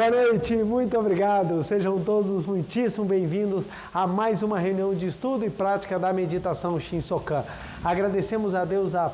Boa noite, muito obrigado. Sejam todos muitíssimo bem-vindos a mais uma reunião de estudo e prática da meditação Shinsokan. Agradecemos a Deus a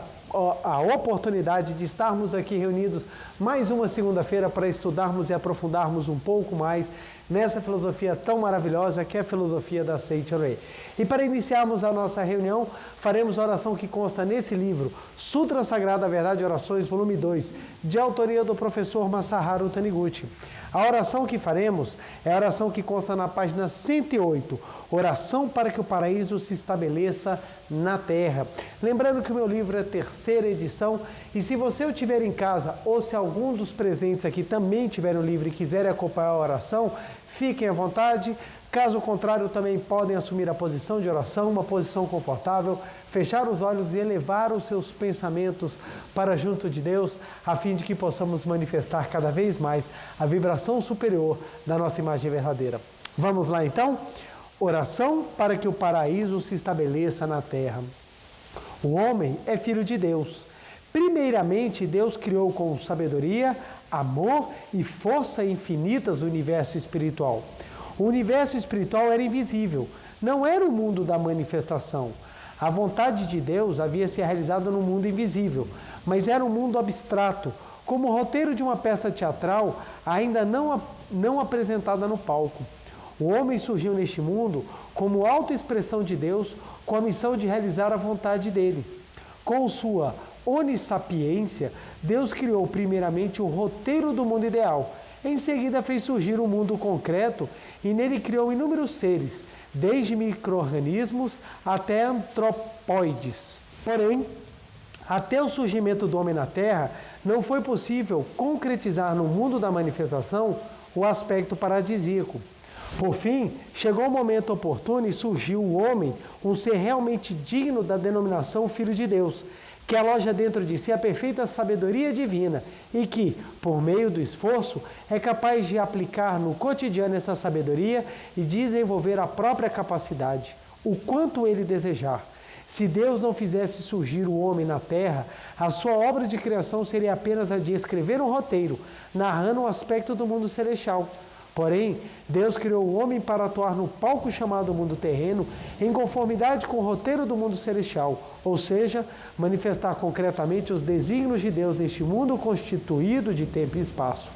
oportunidade de estarmos aqui reunidos mais uma segunda-feira para estudarmos e aprofundarmos um pouco mais nessa filosofia tão maravilhosa que é a filosofia da Seicho-rei. E para iniciarmos a nossa reunião, faremos a oração que consta nesse livro, Sutra Sagrada Verdade e Orações, volume 2, de autoria do professor Masaharu Taniguchi. A oração que faremos é a oração que consta na página 108, Oração para que o paraíso se estabeleça na Terra. Lembrando que o meu livro é a terceira edição, e se você o tiver em casa, ou se algum dos presentes aqui também tiver o livro e quiserem acompanhar a oração, fiquem à vontade. Caso contrário, também podem assumir a posição de oração, uma posição confortável, fechar os olhos e elevar os seus pensamentos para junto de Deus, a fim de que possamos manifestar cada vez mais a vibração superior da nossa imagem verdadeira. Vamos lá então? Oração para que o paraíso se estabeleça na terra. O homem é filho de Deus. Primeiramente, Deus criou com sabedoria, amor e força infinitas o universo espiritual. O universo espiritual era invisível, não era o mundo da manifestação. A vontade de Deus havia se realizado no mundo invisível, mas era um mundo abstrato, como o roteiro de uma peça teatral ainda não apresentada no palco. O homem surgiu neste mundo como autoexpressão de Deus, com a missão de realizar a vontade dele. Com sua onissapiência, Deus criou primeiramente o roteiro do mundo ideal. Em seguida fez surgir o mundo concreto e nele criou inúmeros seres, desde micro-organismos até antropóides. Porém, até o surgimento do homem na Terra, não foi possível concretizar no mundo da manifestação o aspecto paradisíaco. Por fim, chegou o momento oportuno e surgiu o homem, um ser realmente digno da denominação Filho de Deus, que aloja dentro de si a perfeita sabedoria divina e que, por meio do esforço, é capaz de aplicar no cotidiano essa sabedoria e desenvolver a própria capacidade, o quanto ele desejar. Se Deus não fizesse surgir o homem na terra, a sua obra de criação seria apenas a de escrever um roteiro, narrando um aspecto do mundo celestial. Porém, Deus criou o homem para atuar no palco chamado mundo terreno, em conformidade com o roteiro do mundo celestial, ou seja, manifestar concretamente os desígnios de Deus neste mundo constituído de tempo e espaço.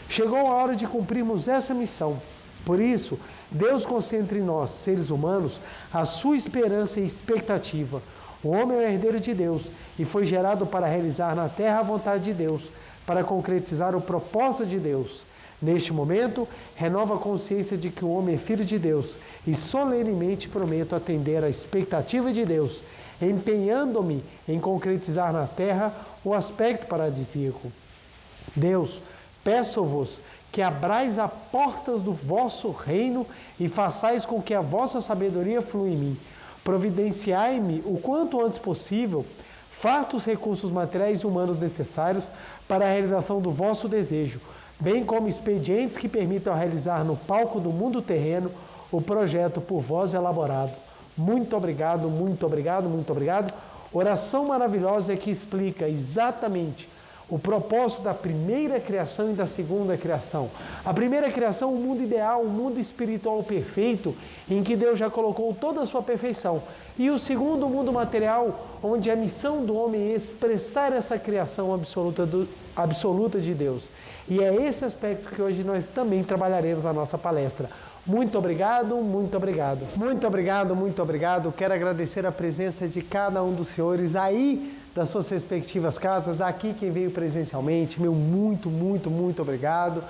Chegou a hora de cumprirmos essa missão. Por isso, Deus concentra em nós, seres humanos, a sua esperança e expectativa. O homem é o herdeiro de Deus e foi gerado para realizar na terra a vontade de Deus, para concretizar o propósito de Deus. Neste momento, renova a consciência de que o homem é filho de Deus e solenemente prometo atender à expectativa de Deus, empenhando-me em concretizar na terra o aspecto paradisíaco. Deus, peço-vos que abrais as portas do vosso reino e façais com que a vossa sabedoria flua em mim. Providenciai-me o quanto antes possível fartos recursos materiais e humanos necessários para a realização do vosso desejo, bem como expedientes que permitam realizar no palco do mundo terreno o projeto por vós elaborado. Muito obrigado, muito obrigado, muito obrigado. Oração maravilhosa que explica exatamente o propósito da primeira criação e da segunda criação. A primeira criação, o mundo ideal, o mundo espiritual perfeito, em que Deus já colocou toda a sua perfeição. E o segundo, o mundo material, onde a missão do homem é expressar essa criação absoluta de Deus. E é esse aspecto que hoje nós também trabalharemos na nossa palestra. Muito obrigado, muito obrigado. Muito obrigado, muito obrigado. Quero agradecer a presença de cada um dos senhores aí das suas respectivas casas, aqui quem veio presencialmente, meu muito, muito, muito obrigado.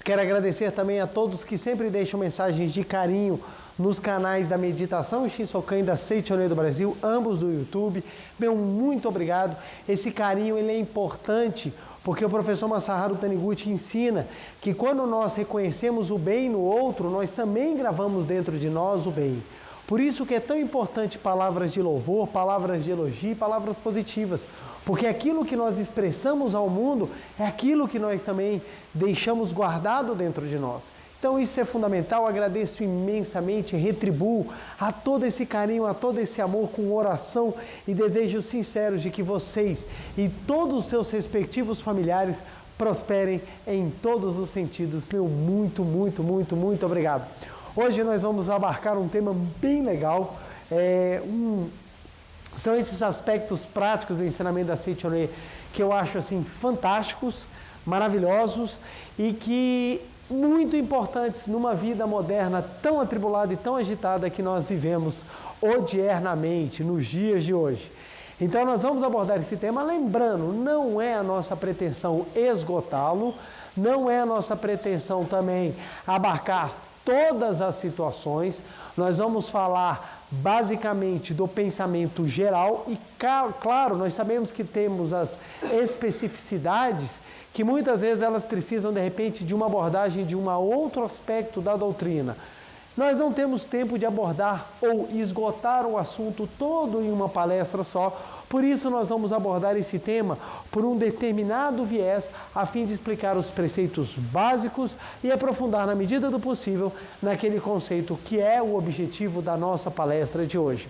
Quero agradecer também a todos que sempre deixam mensagens de carinho nos canais da Meditação Shinsokan e da Seicho-rei do Brasil, ambos do YouTube. Meu muito obrigado. Esse carinho ele é importante, porque o professor Masaharu Taniguchi ensina que quando nós reconhecemos o bem no outro, nós também gravamos dentro de nós o bem. Por isso que é tão importante palavras de louvor, palavras de elogio, palavras positivas. Porque aquilo que nós expressamos ao mundo é aquilo que nós também deixamos guardado dentro de nós. Então isso é fundamental, agradeço imensamente, retribuo a todo esse carinho, a todo esse amor com oração e desejos sinceros de que vocês e todos os seus respectivos familiares prosperem em todos os sentidos. Meu muito, muito, muito, muito obrigado. Hoje nós vamos abarcar um tema bem legal, são esses aspectos práticos do ensinamento da Seichoné que eu acho assim fantásticos, maravilhosos e que muito importantes numa vida moderna tão atribulada e tão agitada que nós vivemos odiernamente nos dias de hoje. Então nós vamos abordar esse tema, lembrando, não é a nossa pretensão esgotá-lo, não é a nossa pretensão também abarcar todas as situações, nós vamos falar basicamente do pensamento geral e, claro, nós sabemos que temos as especificidades que muitas vezes elas precisam, de repente, de uma abordagem de um outro aspecto da doutrina. Nós não temos tempo de abordar ou esgotar o assunto todo em uma palestra só, por isso nós vamos abordar esse tema por um determinado viés, a fim de explicar os preceitos básicos e aprofundar na medida do possível naquele conceito que é o objetivo da nossa palestra de hoje.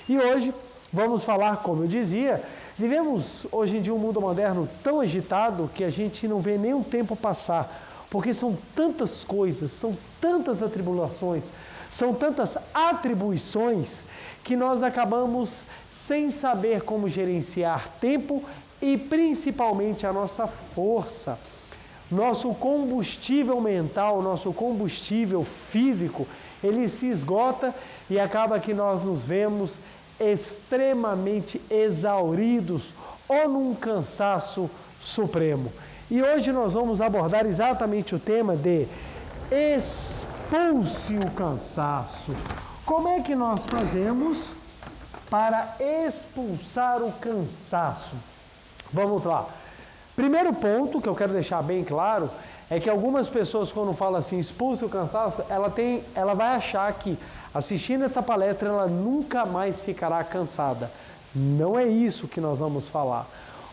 E hoje vamos falar, como eu dizia, vivemos hoje em dia um mundo moderno tão agitado que a gente não vê nem o tempo passar, porque são tantas coisas, são tantas atribulações, são tantas atribuições que nós acabamos sem saber como gerenciar tempo e principalmente a nossa força. Nosso combustível mental, nosso combustível físico, ele se esgota e acaba que nós nos vemos extremamente exauridos ou num cansaço supremo. E hoje nós vamos abordar exatamente o tema de expulse o cansaço. Como é que nós fazemos para expulsar o cansaço? Vamos lá. Primeiro ponto que eu quero deixar bem claro é que algumas pessoas, quando falam assim, expulse o cansaço, ela vai achar que assistindo essa palestra ela nunca mais ficará cansada. Não é isso que nós vamos falar.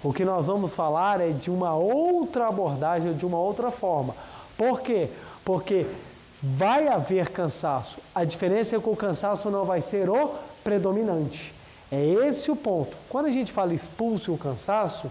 O que nós vamos falar é de uma outra abordagem, de uma outra forma. Por quê? Porque vai haver cansaço. A diferença é que o cansaço não vai ser o predominante. É esse o ponto. Quando a gente fala expulse o cansaço,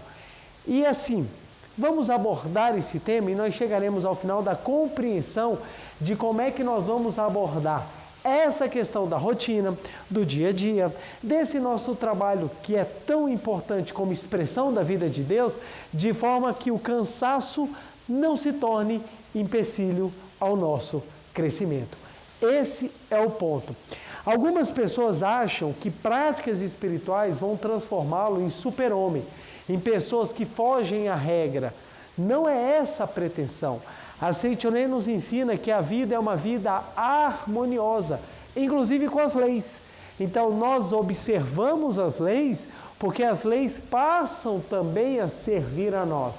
e assim, vamos abordar esse tema e nós chegaremos ao final da compreensão de como é que nós vamos abordar essa questão da rotina, do dia a dia, desse nosso trabalho que é tão importante como expressão da vida de Deus, de forma que o cansaço não se torne empecilho ao nosso crescimento. Esse é o ponto. Algumas pessoas acham que práticas espirituais vão transformá-lo em super-homem, em pessoas que fogem à regra. Não é essa a pretensão. A Seichoné nos ensina que a vida é uma vida harmoniosa, inclusive com as leis. Então nós observamos as leis porque as leis passam também a servir a nós.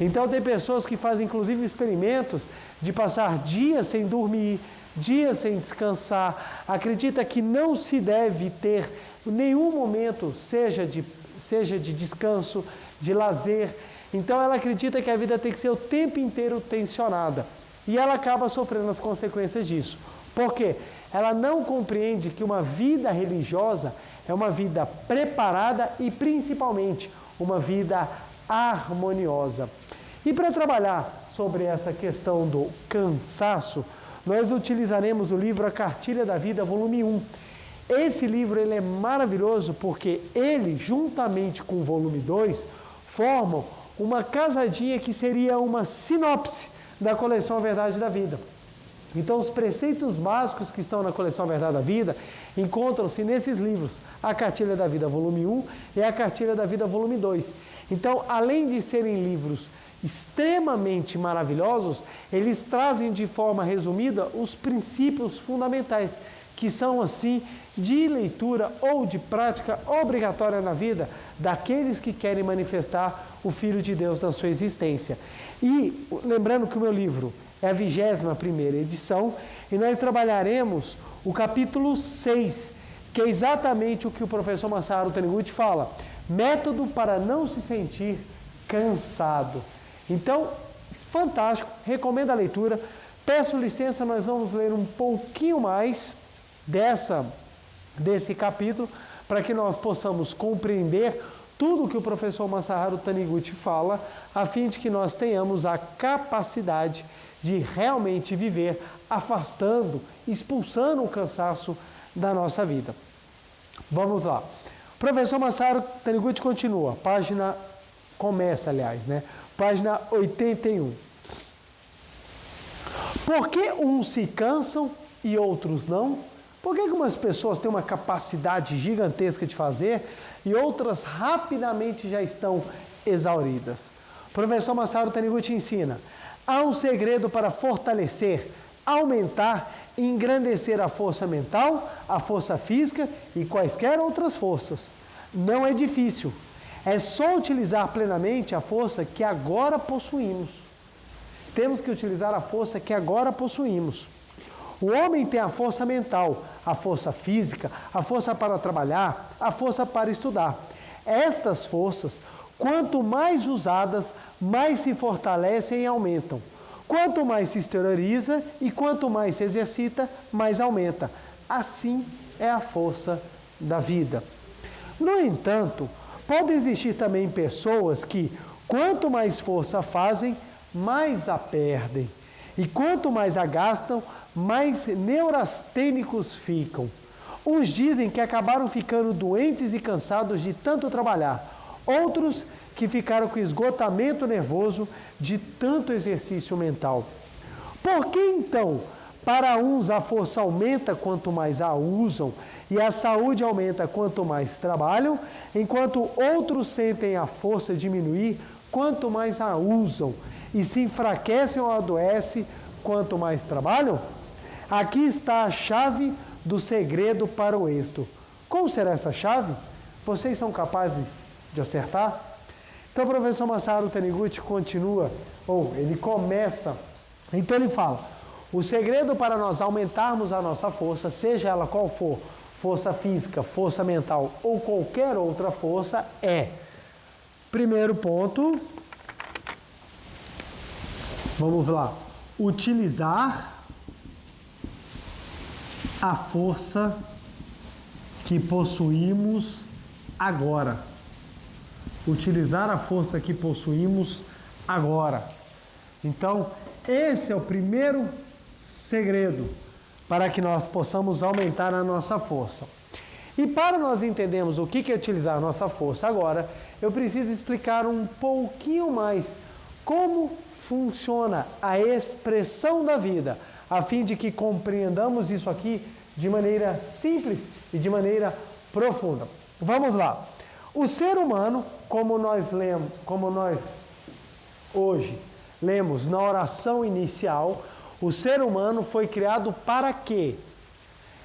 Então tem pessoas que fazem inclusive experimentos de passar dias sem dormir, dias sem descansar, acredita que não se deve ter nenhum momento, seja de descanso, de lazer. Então ela acredita que a vida tem que ser o tempo inteiro tensionada. E ela acaba sofrendo as consequências disso. Por quê? Ela não compreende que uma vida religiosa é uma vida preparada e principalmente uma vida harmoniosa. E para trabalhar sobre essa questão do cansaço, nós utilizaremos o livro A Cartilha da Vida, volume 1. Esse livro ele é maravilhoso porque ele, juntamente com o volume 2, formam uma casadinha que seria uma sinopse da coleção A Verdade da Vida. Então, os preceitos básicos que estão na coleção A Verdade da Vida encontram-se nesses livros, A Cartilha da Vida, volume 1 e A Cartilha da Vida, volume 2. Então, além de serem livros extremamente maravilhosos, eles trazem de forma resumida os princípios fundamentais, que são assim de leitura ou de prática obrigatória na vida daqueles que querem manifestar o Filho de Deus na sua existência. E lembrando que o meu livro é a 21ª edição e nós trabalharemos o capítulo 6, que é exatamente o que o professor Masaharu Taniguchi fala, método para não se sentir cansado. Então, fantástico, recomendo a leitura. Peço licença, nós vamos ler um pouquinho mais desse capítulo, para que nós possamos compreender tudo que o professor Masaharu Taniguchi fala, a fim de que nós tenhamos a capacidade de realmente viver afastando, expulsando o cansaço da nossa vida. Vamos lá. O professor Masaharu Taniguchi continua, página 81. Por que uns se cansam e outros não? Por que umas pessoas têm uma capacidade gigantesca de fazer e outras rapidamente já estão exauridas? O professor Masaharu Taniguchi ensina: há um segredo para fortalecer, aumentar e engrandecer a força mental, a força física e quaisquer outras forças. Não é difícil. É só utilizar plenamente a força que agora possuímos. Temos que utilizar a força que agora possuímos. O homem tem a força mental, a força física, a força para trabalhar, a força para estudar. Estas forças, quanto mais usadas, mais se fortalecem e aumentam. Quanto mais se exterioriza e quanto mais se exercita, mais aumenta. Assim é a força da vida. No entanto, podem existir também pessoas que, quanto mais força fazem, mais a perdem. E quanto mais a gastam, mais neurastênicos ficam. Uns dizem que acabaram ficando doentes e cansados de tanto trabalhar. Outros que ficaram com esgotamento nervoso de tanto exercício mental. Por que então, para uns a força aumenta quanto mais a usam e a saúde aumenta quanto mais trabalham, enquanto outros sentem a força diminuir quanto mais a usam e se enfraquecem ou adoecem quanto mais trabalham? Aqui está a chave do segredo para o êxito. Qual será essa chave? Vocês são capazes de acertar? Então o professor Masaharu Taniguchi continua, ele começa, então ele fala: o segredo para nós aumentarmos a nossa força, seja ela qual for, força física, força mental ou qualquer outra força, primeiro ponto, vamos lá, utilizar a força que possuímos agora. Utilizar a força que possuímos agora. Então, esse é o primeiro segredo para que nós possamos aumentar a nossa força. E para nós entendermos o que é utilizar a nossa força agora, eu preciso explicar um pouquinho mais como funciona a expressão da vida, a fim de que compreendamos isso aqui de maneira simples e de maneira profunda. Vamos lá. O ser humano, como nós hoje lemos na oração inicial, o ser humano foi criado para quê?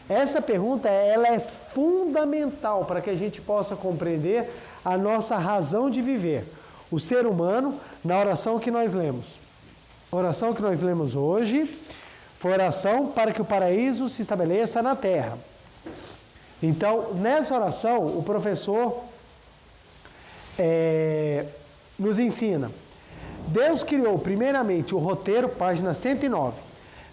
Essa pergunta ela é fundamental para que a gente possa compreender a nossa razão de viver. O ser humano, na oração que nós lemos. A oração que nós lemos hoje foi oração para que o paraíso se estabeleça na terra. Então, nessa oração, o professor nos ensina. Deus criou primeiramente o roteiro, página 109.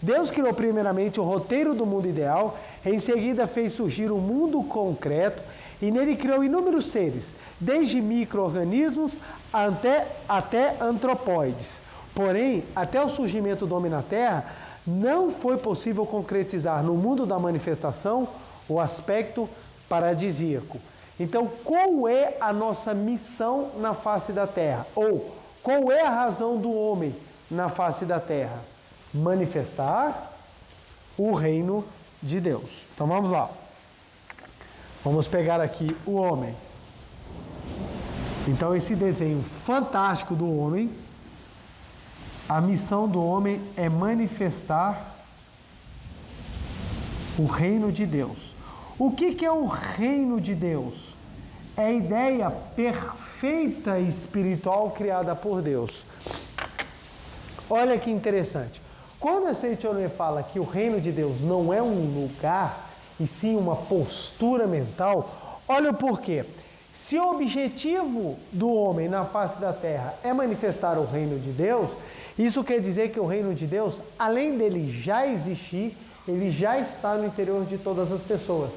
Deus criou primeiramente o roteiro do mundo ideal, em seguida fez surgir o mundo concreto e nele criou inúmeros seres, desde micro-organismos até antropóides. Porém, até o surgimento do homem na Terra, não foi possível concretizar no mundo da manifestação o aspecto paradisíaco. Então, qual é a nossa missão na face da Terra? Ou, qual é a razão do homem na face da Terra? Manifestar o reino de Deus. Então, vamos lá. Vamos pegar aqui o homem. Então, esse desenho fantástico do homem, a missão do homem é manifestar o reino de Deus. O que é o reino de Deus? É a ideia perfeita e espiritual criada por Deus. Olha que interessante. Quando a Seichoné fala que o reino de Deus não é um lugar, e sim uma postura mental, olha o porquê. Se o objetivo do homem na face da terra é manifestar o reino de Deus, isso quer dizer que o reino de Deus, além dele já existir, ele já está no interior de todas as pessoas.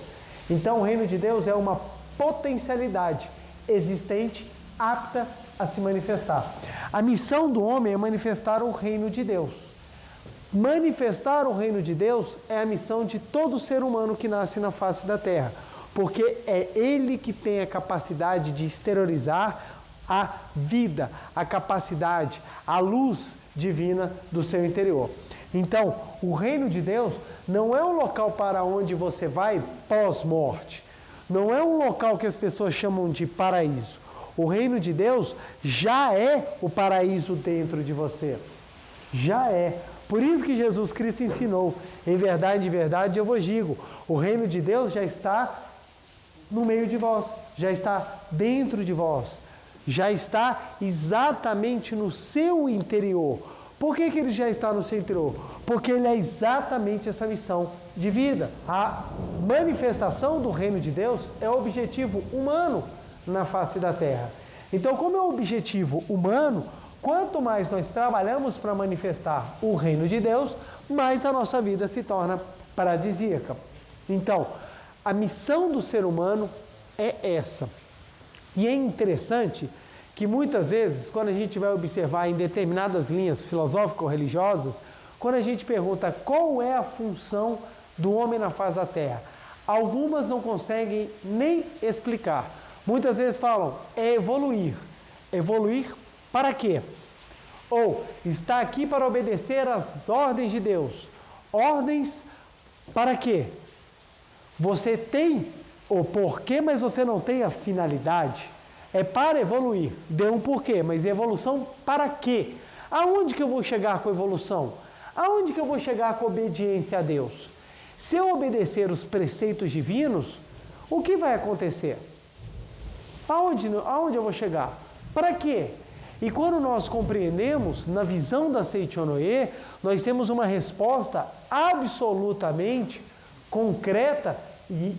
Então, o reino de Deus é uma potencialidade existente, apta a se manifestar. A missão do homem é manifestar o reino de Deus. Manifestar o reino de Deus é a missão de todo ser humano que nasce na face da terra, porque é ele que tem a capacidade de exteriorizar a vida, a capacidade, a luz divina do seu interior. Então, o reino de Deus não é um local para onde você vai pós-morte. Não é um local que as pessoas chamam de paraíso. O reino de Deus já é o paraíso dentro de você. Já é. Por isso que Jesus Cristo ensinou, em verdade eu vos digo, o reino de Deus já está no meio de vós, já está dentro de vós, já está exatamente no seu interior. Por que ele já está no seu interior? Porque ele é exatamente essa missão de vida. A manifestação do reino de Deus é o objetivo humano na face da terra. Então, como é o objetivo humano, quanto mais nós trabalhamos para manifestar o reino de Deus, mais a nossa vida se torna paradisíaca. Então, a missão do ser humano é essa. E é interessante que muitas vezes, quando a gente vai observar em determinadas linhas filosófico-religiosas, quando a gente pergunta qual é a função do homem na face da terra, algumas não conseguem nem explicar. Muitas vezes falam, é evoluir. Evoluir para quê? Ou está aqui para obedecer às ordens de Deus. Ordens para quê? Você tem o porquê, mas você não tem a finalidade. É para evoluir. Deu um porquê, mas evolução para quê? Aonde que eu vou chegar com evolução? Aonde que eu vou chegar com obediência a Deus? Se eu obedecer os preceitos divinos, o que vai acontecer? Aonde eu vou chegar? Para quê? E quando nós compreendemos, na visão da Seichonoye, nós temos uma resposta absolutamente concreta e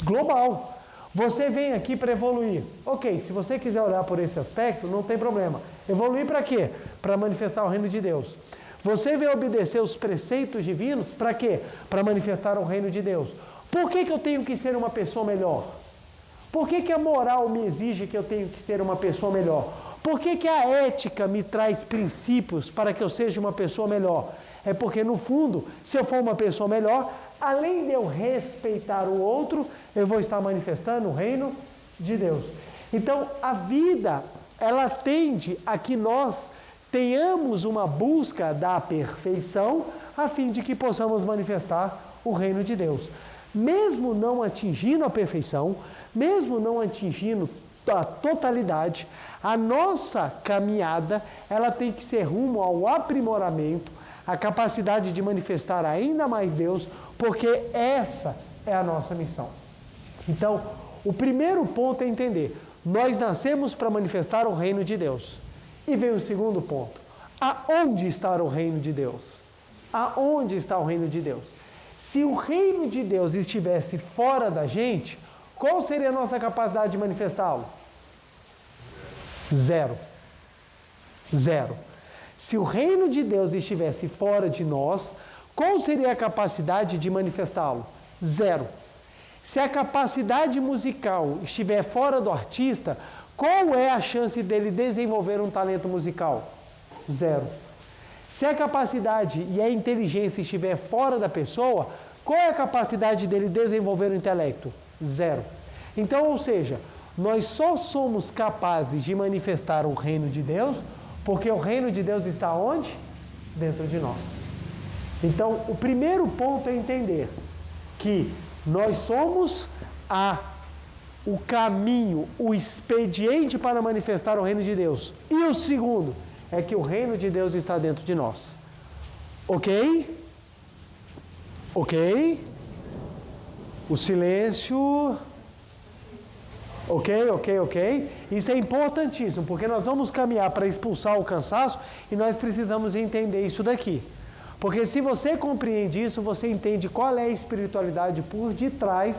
global. Você vem aqui para evoluir. Ok, se você quiser olhar por esse aspecto, não tem problema. Evoluir para quê? Para manifestar o reino de Deus. Você vem obedecer os preceitos divinos para quê? Para manifestar o reino de Deus. Por que eu tenho que ser uma pessoa melhor? Por que a moral me exige que eu tenho que ser uma pessoa melhor? Por que a ética me traz princípios para que eu seja uma pessoa melhor? É porque, no fundo, se eu for uma pessoa melhor, além de eu respeitar o outro, eu vou estar manifestando o reino de Deus. Então, a vida, ela tende a que nós tenhamos uma busca da perfeição, a fim de que possamos manifestar o reino de Deus. Mesmo não atingindo a perfeição, mesmo não atingindo a totalidade, a nossa caminhada, ela tem que ser rumo ao aprimoramento, a capacidade de manifestar ainda mais Deus, porque essa é a nossa missão. Então, o primeiro ponto é entender, nós nascemos para manifestar o reino de Deus. E vem o segundo ponto, aonde está o reino de Deus? Aonde está o reino de Deus? Se o reino de Deus estivesse fora da gente, qual seria a nossa capacidade de manifestá-lo? Zero. Zero. Se o reino de Deus estivesse fora de nós, qual seria a capacidade de manifestá-lo? Zero. Se a capacidade musical estiver fora do artista, qual é a chance dele desenvolver um talento musical? Zero. Se a capacidade e a inteligência estiver fora da pessoa, qual é a capacidade dele desenvolver o intelecto? Zero. Então, ou seja, nós só somos capazes de manifestar o reino de Deus porque o reino de Deus está onde? Dentro de nós. Então, o primeiro ponto é entender que nós somos o caminho, o expediente para manifestar o reino de Deus. E o segundo é que o reino de Deus está dentro de nós. Ok? Ok? O silêncio. Ok. Isso é importantíssimo, porque nós vamos caminhar para expulsar o cansaço e nós precisamos entender isso daqui. Porque se você compreende isso, você entende qual é a espiritualidade por detrás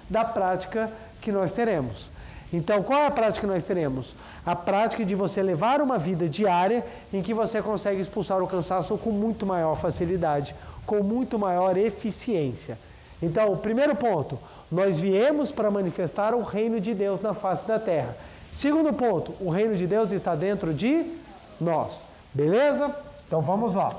da prática que nós teremos. Então, qual é a prática que nós teremos? A prática de você levar uma vida diária em que você consegue expulsar o cansaço com muito maior facilidade, com muito maior eficiência. Então, o primeiro ponto, nós viemos para manifestar o reino de Deus na face da terra. Segundo ponto, o reino de Deus está dentro de nós. Beleza? Então vamos lá.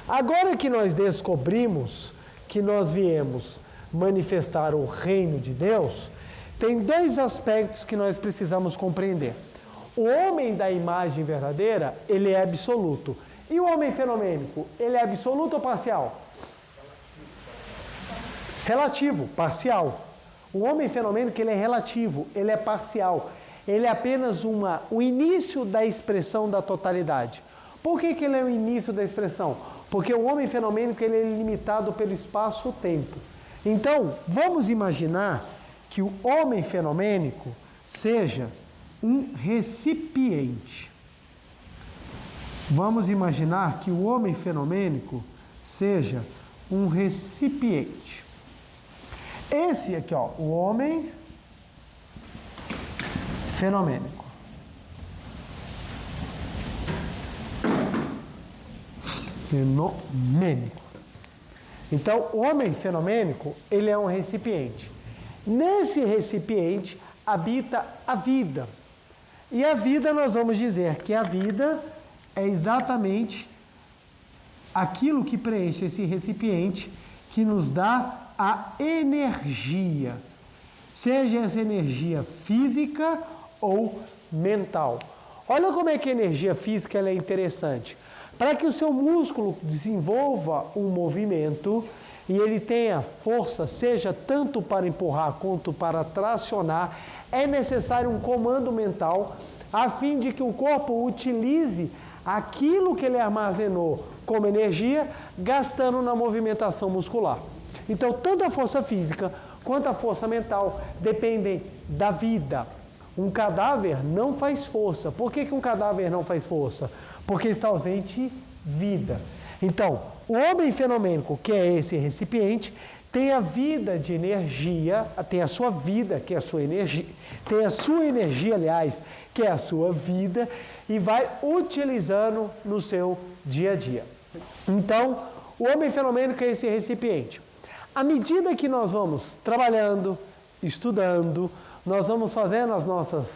Agora que nós descobrimos que nós viemos manifestar o reino de Deus, tem dois aspectos que nós precisamos compreender. O homem da imagem verdadeira, ele é absoluto. E o homem fenomênico, ele é absoluto ou parcial? Relativo, parcial. O homem fenomênico, ele é relativo, ele é parcial. Ele é apenas o início da expressão da totalidade. Por que ele é o início da expressão? Porque o homem fenomênico, ele é limitado pelo espaço-tempo. Então, vamos imaginar que o homem fenomênico seja um recipiente. Vamos imaginar que o homem fenomênico seja um recipiente. Esse aqui, ó, o homem fenomênico. Fenomênico. Então, o homem fenomênico, ele é um recipiente. Nesse recipiente habita a vida. E a vida, nós vamos dizer que a vida é exatamente aquilo que preenche esse recipiente, que nos dá a energia. Seja essa energia física ou mental. Olha como é que a energia física ela é interessante. Para que o seu músculo desenvolva um movimento e ele tenha força, seja tanto para empurrar quanto para tracionar, é necessário um comando mental a fim de que o corpo utilize aquilo que ele armazenou como energia, gastando na movimentação muscular. Então, tanto a força física quanto a força mental dependem da vida. Um cadáver não faz força. Por que um cadáver não faz força? Porque está ausente vida. Então, o homem fenomênico, que é esse recipiente, tem a vida de energia, tem a sua vida, que é a sua energia, tem a sua energia, aliás, que é a sua vida, e vai utilizando no seu dia a dia. Então, o homem fenomênico é esse recipiente. À medida que nós vamos trabalhando, estudando, nós vamos fazendo as nossas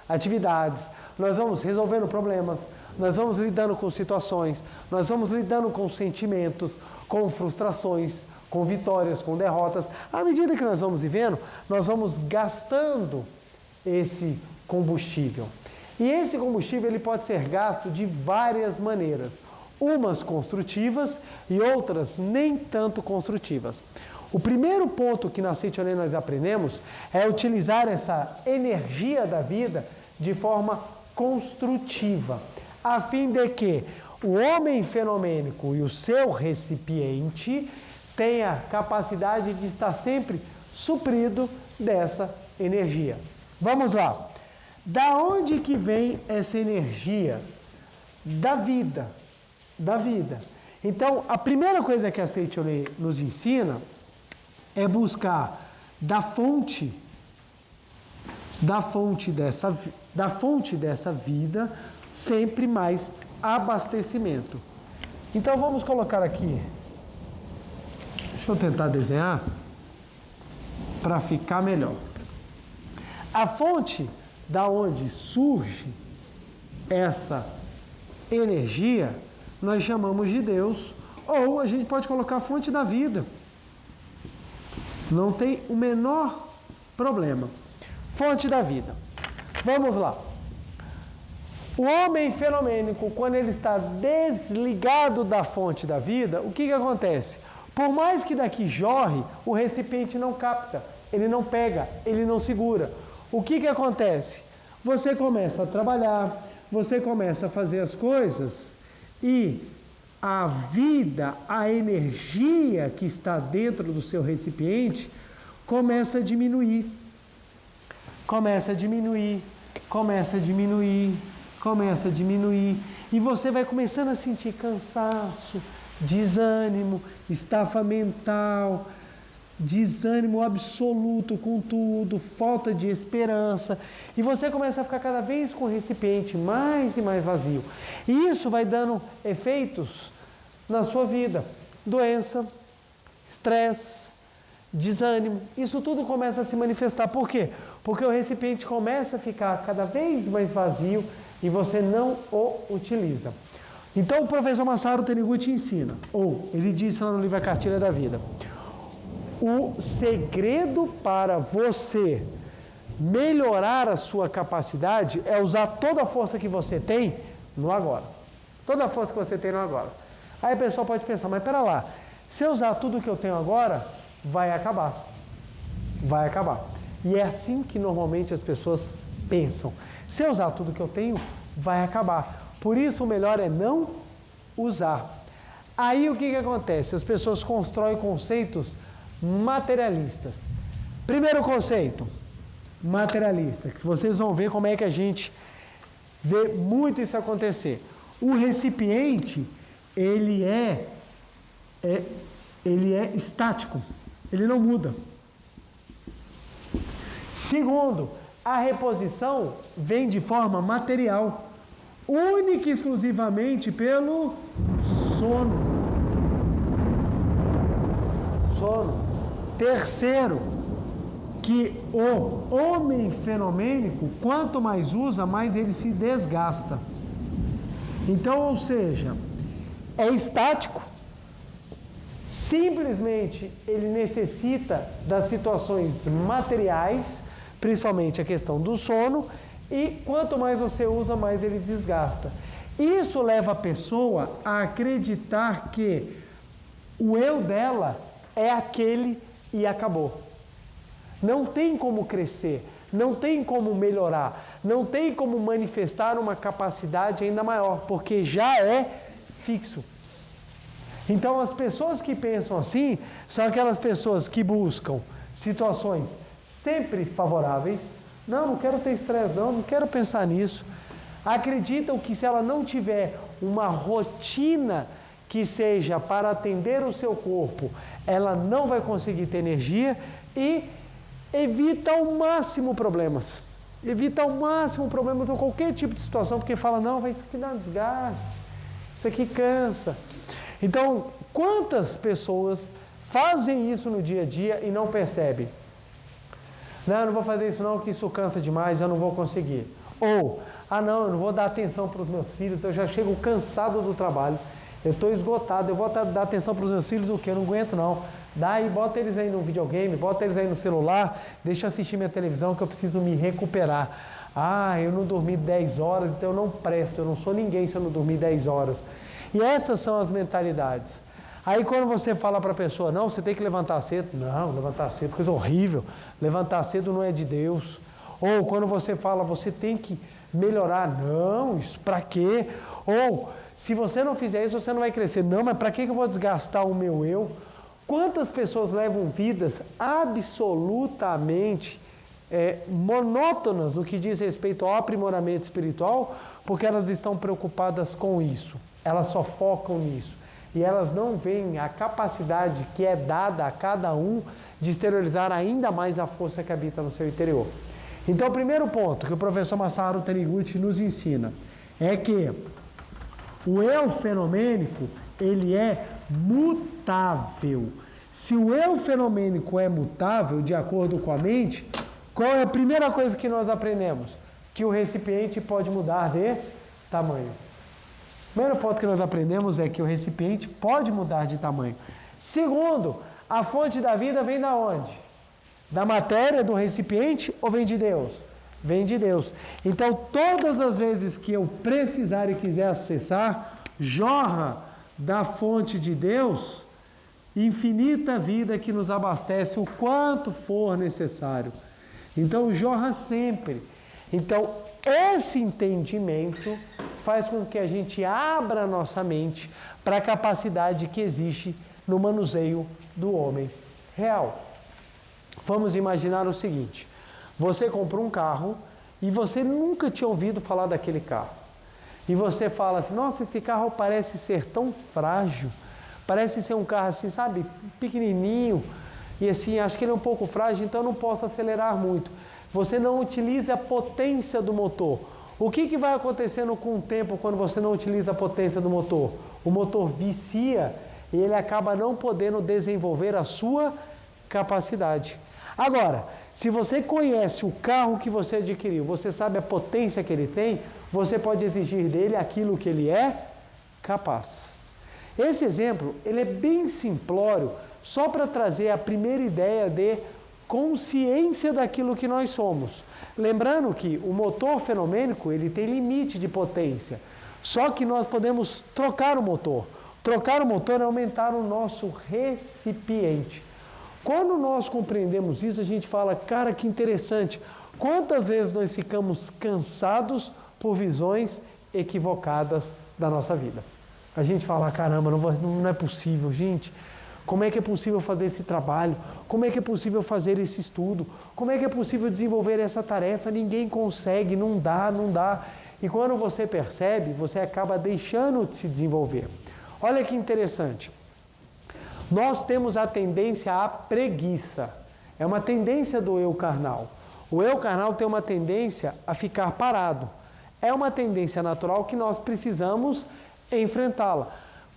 atividades, nós vamos resolvendo problemas, nós vamos lidando com situações, nós vamos lidando com sentimentos, com frustrações, com vitórias, com derrotas. À medida que nós vamos vivendo, nós vamos gastando esse combustível. E esse combustível ele pode ser gasto de várias maneiras, umas construtivas e outras nem tanto construtivas. O primeiro ponto que na Seitonê nós aprendemos é utilizar essa energia da vida de forma construtiva, a fim de que o homem fenomênico e o seu recipiente tenha a capacidade de estar sempre suprido dessa energia. Vamos lá. Da onde que vem essa energia? Da vida. Da vida. Então, a primeira coisa que a Seitonê nos ensina é buscar da fonte dessa vida sempre mais abastecimento. Então vamos colocar aqui, deixa eu tentar desenhar para ficar melhor. A fonte da onde surge essa energia nós chamamos de Deus, ou a gente pode colocar a fonte da vida. Não tem o menor problema. Fonte da vida. Vamos lá. O homem fenomênico, quando ele está desligado da fonte da vida, o que acontece? Por mais que daqui jorre, o recipiente não capta, ele não pega, ele não segura. O que acontece? Você começa a trabalhar, você começa a fazer as coisas e a vida, a energia que está dentro do seu recipiente começa a diminuir. Começa a diminuir, começa a diminuir, começa a diminuir. E você vai começando a sentir cansaço, desânimo, estafa mental, desânimo absoluto com tudo, falta de esperança. E você começa a ficar cada vez com o recipiente mais e mais vazio. E isso vai dando efeitos na sua vida. Doença, estresse, desânimo. Isso tudo começa a se manifestar. Por quê? Porque o recipiente começa a ficar cada vez mais vazio e você não o utiliza. Então o professor Masaru Taniguchi ensina, ou ele disse lá no livro A Cartilha da Vida, o segredo para você melhorar a sua capacidade é usar toda a força que você tem no agora. Toda a força que você tem no agora. Aí a pessoa pode pensar, mas pera lá, se eu usar tudo que eu tenho agora, vai acabar. Vai acabar. E é assim que normalmente as pessoas pensam. Se eu usar tudo que eu tenho, vai acabar. Por isso o melhor é não usar. Aí o que acontece? As pessoas constroem conceitos materialistas. Primeiro conceito, materialista, que vocês vão ver como é que a gente vê muito isso acontecer. O recipiente, ele é estático, ele não muda. Segundo, a reposição vem de forma material, única e exclusivamente pelo sono. Terceiro, que o homem fenomênico, quanto mais usa, mais ele se desgasta. Então, ou seja, é estático. Simplesmente ele necessita das situações materiais, principalmente a questão do sono, e quanto mais você usa, mais ele desgasta. Isso leva a pessoa a acreditar que o eu dela é aquele e acabou. Não tem como crescer, não tem como melhorar, não tem como manifestar uma capacidade ainda maior, porque já é fixo. Então, as pessoas que pensam assim são aquelas pessoas que buscam situações sempre favoráveis. Não quero ter estresse, não quero pensar nisso. Acreditam que se ela não tiver uma rotina que seja para atender o seu corpo, ela não vai conseguir ter energia e evita ao máximo problemas. Evita ao máximo problemas ou qualquer tipo de situação, porque fala, não, isso aqui dá desgaste, isso aqui cansa. Então, quantas pessoas fazem isso no dia a dia e não percebem? Não, eu não vou fazer isso não, que isso cansa demais, eu não vou conseguir. Ou, não, eu não vou dar atenção para os meus filhos, eu já chego cansado do trabalho, eu estou esgotado, eu vou dar atenção para os meus filhos, o quê? Eu não aguento não. Daí, bota eles aí no videogame, bota eles aí no celular, deixa eu assistir minha televisão que eu preciso me recuperar. Eu não dormi 10 horas, então eu não presto, eu não sou ninguém se eu não dormir 10 horas. E essas são as mentalidades. Aí quando você fala para a pessoa, não, você tem que levantar cedo. Não, levantar cedo é coisa horrível. Levantar cedo não é de Deus. Ou quando você fala, você tem que melhorar. Não, isso para quê? Ou, se você não fizer isso, você não vai crescer. Não, mas para que eu vou desgastar o meu eu? Quantas pessoas levam vidas absolutamente monótonas no que diz respeito ao aprimoramento espiritual, porque elas estão preocupadas com isso. Elas só focam nisso. E elas não veem a capacidade que é dada a cada um de exteriorizar ainda mais a força que habita no seu interior. Então, o primeiro ponto que o professor Masaru Taniguchi nos ensina é que o eu fenomênico, ele é mutável. Se o eu fenomênico é mutável, de acordo com a mente, qual é a primeira coisa que nós aprendemos? Que o recipiente pode mudar de tamanho. O primeiro ponto que nós aprendemos é que o recipiente pode mudar de tamanho. Segundo, a fonte da vida vem da onde? Da matéria, do recipiente ou vem de Deus? Vem de Deus. Então, todas as vezes que eu precisar e quiser acessar, jorra da fonte de Deus infinita vida que nos abastece o quanto for necessário. Então, jorra sempre. Então, esse entendimento faz com que a gente abra a nossa mente para a capacidade que existe no manuseio do homem real. Vamos imaginar o seguinte: você comprou um carro e você nunca tinha ouvido falar daquele carro. E você fala assim, nossa, esse carro parece ser tão frágil, parece ser um carro assim, sabe, pequenininho, e assim, acho que ele é um pouco frágil, então eu não posso acelerar muito. Você não utiliza a potência do motor. O que vai acontecendo com o tempo quando você não utiliza a potência do motor? O motor vicia e ele acaba não podendo desenvolver a sua capacidade. Agora, se você conhece o carro que você adquiriu, você sabe a potência que ele tem, você pode exigir dele aquilo que ele é capaz. Esse exemplo, ele é bem simplório, só para trazer a primeira ideia de consciência daquilo que nós somos. Lembrando que o motor fenomênico, ele tem limite de potência, só que nós podemos trocar o motor. Trocar o motor é aumentar o nosso recipiente. Quando nós compreendemos isso, a gente fala, cara, que interessante. Quantas vezes nós ficamos cansados por visões equivocadas da nossa vida? A gente fala, caramba, não é possível, gente. Como é que é possível fazer esse trabalho? Como é que é possível fazer esse estudo? Como é que é possível desenvolver essa tarefa? Ninguém consegue, não dá. E quando você percebe, você acaba deixando de se desenvolver. Olha que interessante. Nós temos a tendência à preguiça. É uma tendência do eu carnal. O eu carnal tem uma tendência a ficar parado. É uma tendência natural que nós precisamos enfrentá-la.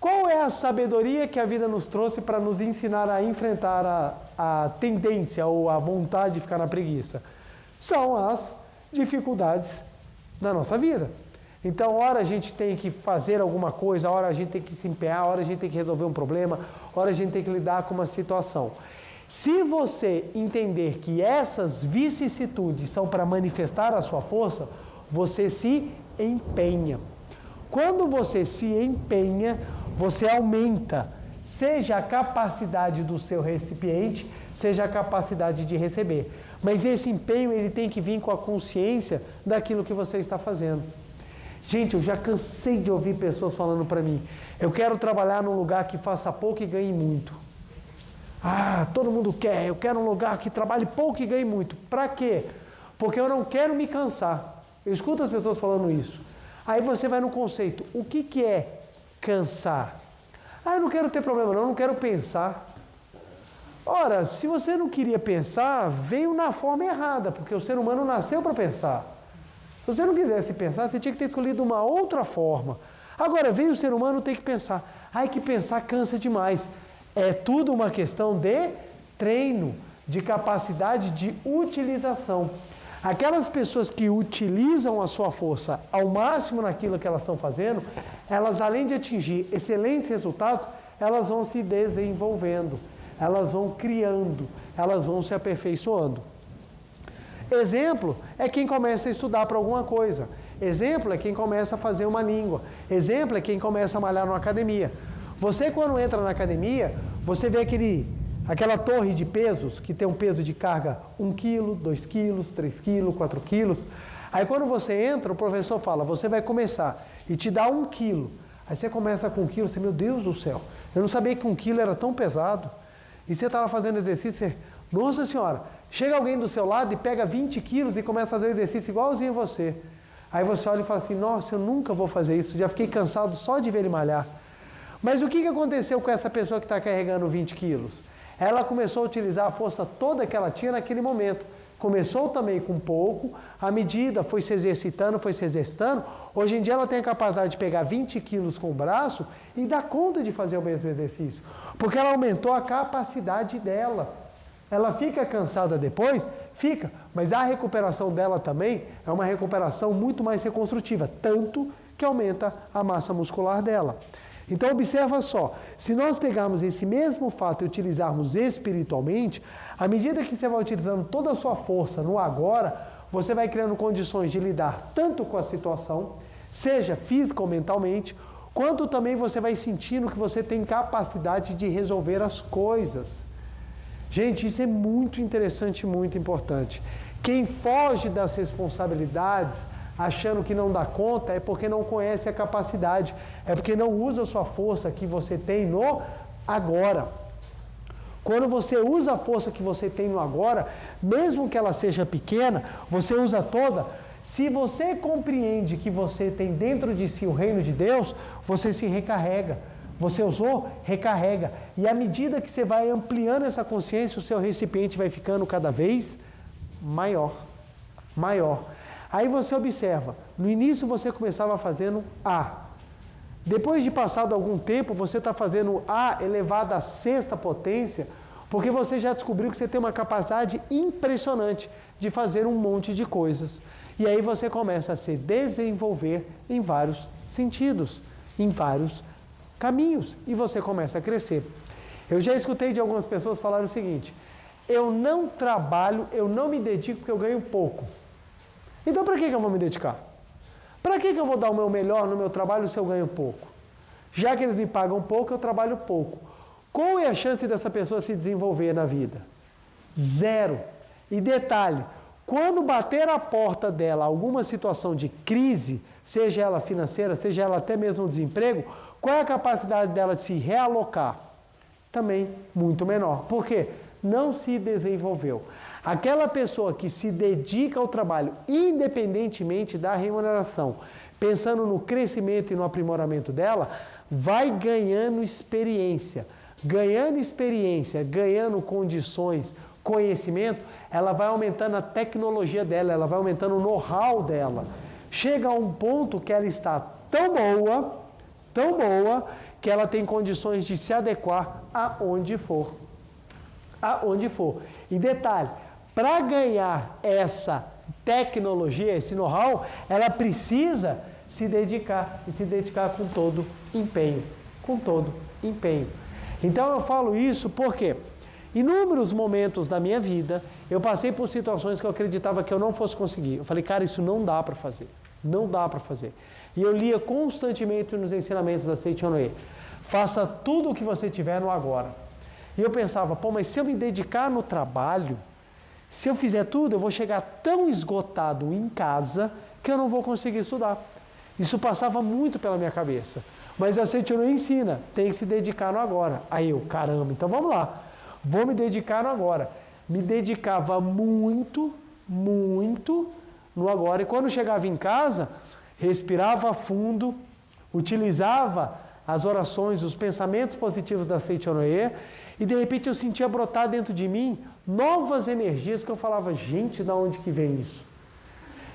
Qual é a sabedoria que a vida nos trouxe para nos ensinar a enfrentar a tendência ou a vontade de ficar na preguiça? São as dificuldades da nossa vida. Então, hora a gente tem que fazer alguma coisa, hora a gente tem que se empenhar, hora a gente tem que resolver um problema, hora a gente tem que lidar com uma situação. Se você entender que essas vicissitudes são para manifestar a sua força, você se empenha. Quando você se empenha, você aumenta, seja a capacidade do seu recipiente, seja a capacidade de receber. Mas esse empenho, ele tem que vir com a consciência daquilo que você está fazendo. Gente, eu já cansei de ouvir pessoas falando para mim, eu quero trabalhar num lugar que faça pouco e ganhe muito. Ah, todo mundo quer, eu quero um lugar que trabalhe pouco e ganhe muito. Para quê? Porque eu não quero me cansar. Eu escuto as pessoas falando isso. Aí você vai no conceito, o que é cansar? Ah, eu não quero ter problema não quero pensar. Ora, se você não queria pensar, veio na forma errada, porque o ser humano nasceu para pensar. Se você não quisesse pensar, você tinha que ter escolhido uma outra forma. Agora, veio o ser humano ter que pensar. Ai, que pensar cansa demais. É tudo uma questão de treino, de capacidade de utilização. Aquelas pessoas que utilizam a sua força ao máximo naquilo que elas estão fazendo, elas, além de atingir excelentes resultados, elas vão se desenvolvendo, elas vão criando, elas vão se aperfeiçoando. Exemplo é quem começa a estudar para alguma coisa. Exemplo é quem começa a fazer uma língua. Exemplo é quem começa a malhar numa academia. Você, quando entra na academia, você vê aquela torre de pesos, que tem um peso de carga 1 kg, 2 kg, 3 kg, 4 kg. Aí quando você entra, o professor fala, você vai começar e te dá 1 kg. Aí você começa com 1 kg, você, meu Deus do céu, eu não sabia que 1 kg era tão pesado. E você está lá fazendo exercício, nossa senhora, chega alguém do seu lado e pega 20 quilos e começa a fazer o exercício igualzinho a você. Aí você olha e fala assim, nossa, eu nunca vou fazer isso, já fiquei cansado só de ver ele malhar. Mas o que aconteceu com essa pessoa que está carregando 20 quilos? Ela começou a utilizar a força toda que ela tinha naquele momento. Começou também com pouco, à medida foi se exercitando, hoje em dia ela tem a capacidade de pegar 20 quilos com o braço e dar conta de fazer o mesmo exercício, porque ela aumentou a capacidade dela. Ela fica cansada depois? Fica, mas a recuperação dela também é uma recuperação muito mais reconstrutiva, tanto que aumenta a massa muscular dela. Então observa só, se nós pegarmos esse mesmo fato e utilizarmos espiritualmente, à medida que você vai utilizando toda a sua força no agora, você vai criando condições de lidar tanto com a situação, seja física ou mentalmente, quanto também você vai sentindo que você tem capacidade de resolver as coisas. Gente, isso é muito interessante e muito importante. Quem foge das responsabilidades achando que não dá conta é porque não conhece a capacidade, é porque não usa a sua força que você tem no agora. Quando você usa a força que você tem no agora, mesmo que ela seja pequena, você usa toda. Se você compreende que você tem dentro de si o reino de Deus, você se recarrega. Você usou, recarrega. E à medida que você vai ampliando essa consciência, o seu recipiente vai ficando cada vez maior. Aí você observa, no início você começava fazendo A. Depois de passado algum tempo, você está fazendo A elevado à 6ª potência, Porque você já descobriu que você tem uma capacidade impressionante de fazer um monte de coisas. E aí você começa a se desenvolver em vários sentidos, em vários caminhos. E você começa a crescer. Eu já escutei de algumas pessoas falar o seguinte: eu não trabalho, eu não me dedico porque eu ganho pouco. Então para que eu vou me dedicar? Para que eu vou dar o meu melhor no meu trabalho se eu ganho pouco? Já que eles me pagam pouco, eu trabalho pouco. Qual é a chance dessa pessoa se desenvolver na vida? Zero. E detalhe, quando bater a porta dela alguma situação de crise, seja ela financeira, seja ela até mesmo desemprego, qual é a capacidade dela de se realocar? Também muito menor. Por quê? Não se desenvolveu. Aquela pessoa que se dedica ao trabalho, independentemente da remuneração, pensando no crescimento e no aprimoramento dela, vai ganhando experiência. Ganhando experiência, ganhando condições, conhecimento, ela vai aumentando a tecnologia dela, ela vai aumentando o know-how dela. Chega a um ponto que ela está tão boa, que ela tem condições de se adequar aonde for. Aonde for. E detalhe, para ganhar essa tecnologia, esse know-how, ela precisa se dedicar, e se dedicar com todo empenho. Com todo empenho. Então eu falo isso porque inúmeros momentos da minha vida, eu passei por situações que eu acreditava que eu não fosse conseguir. Eu falei, cara, isso não dá para fazer. Não dá para fazer. E eu lia constantemente nos ensinamentos da Seiichi Noe: faça tudo o que você tiver no agora. E eu pensava, pô, mas se eu me dedicar no trabalho, se eu fizer tudo, eu vou chegar tão esgotado em casa que eu não vou conseguir estudar. Isso passava muito pela minha cabeça. Mas a Seiichi Noe ensina, tem que se dedicar no agora. Aí eu, caramba, então vamos lá. Vou me dedicar no agora. Me dedicava muito no agora. E quando chegava em casa, respirava fundo, utilizava as orações, os pensamentos positivos da Seiichi Noe, e de repente eu sentia brotar dentro de mim novas energias que eu falava, gente, de onde que vem isso?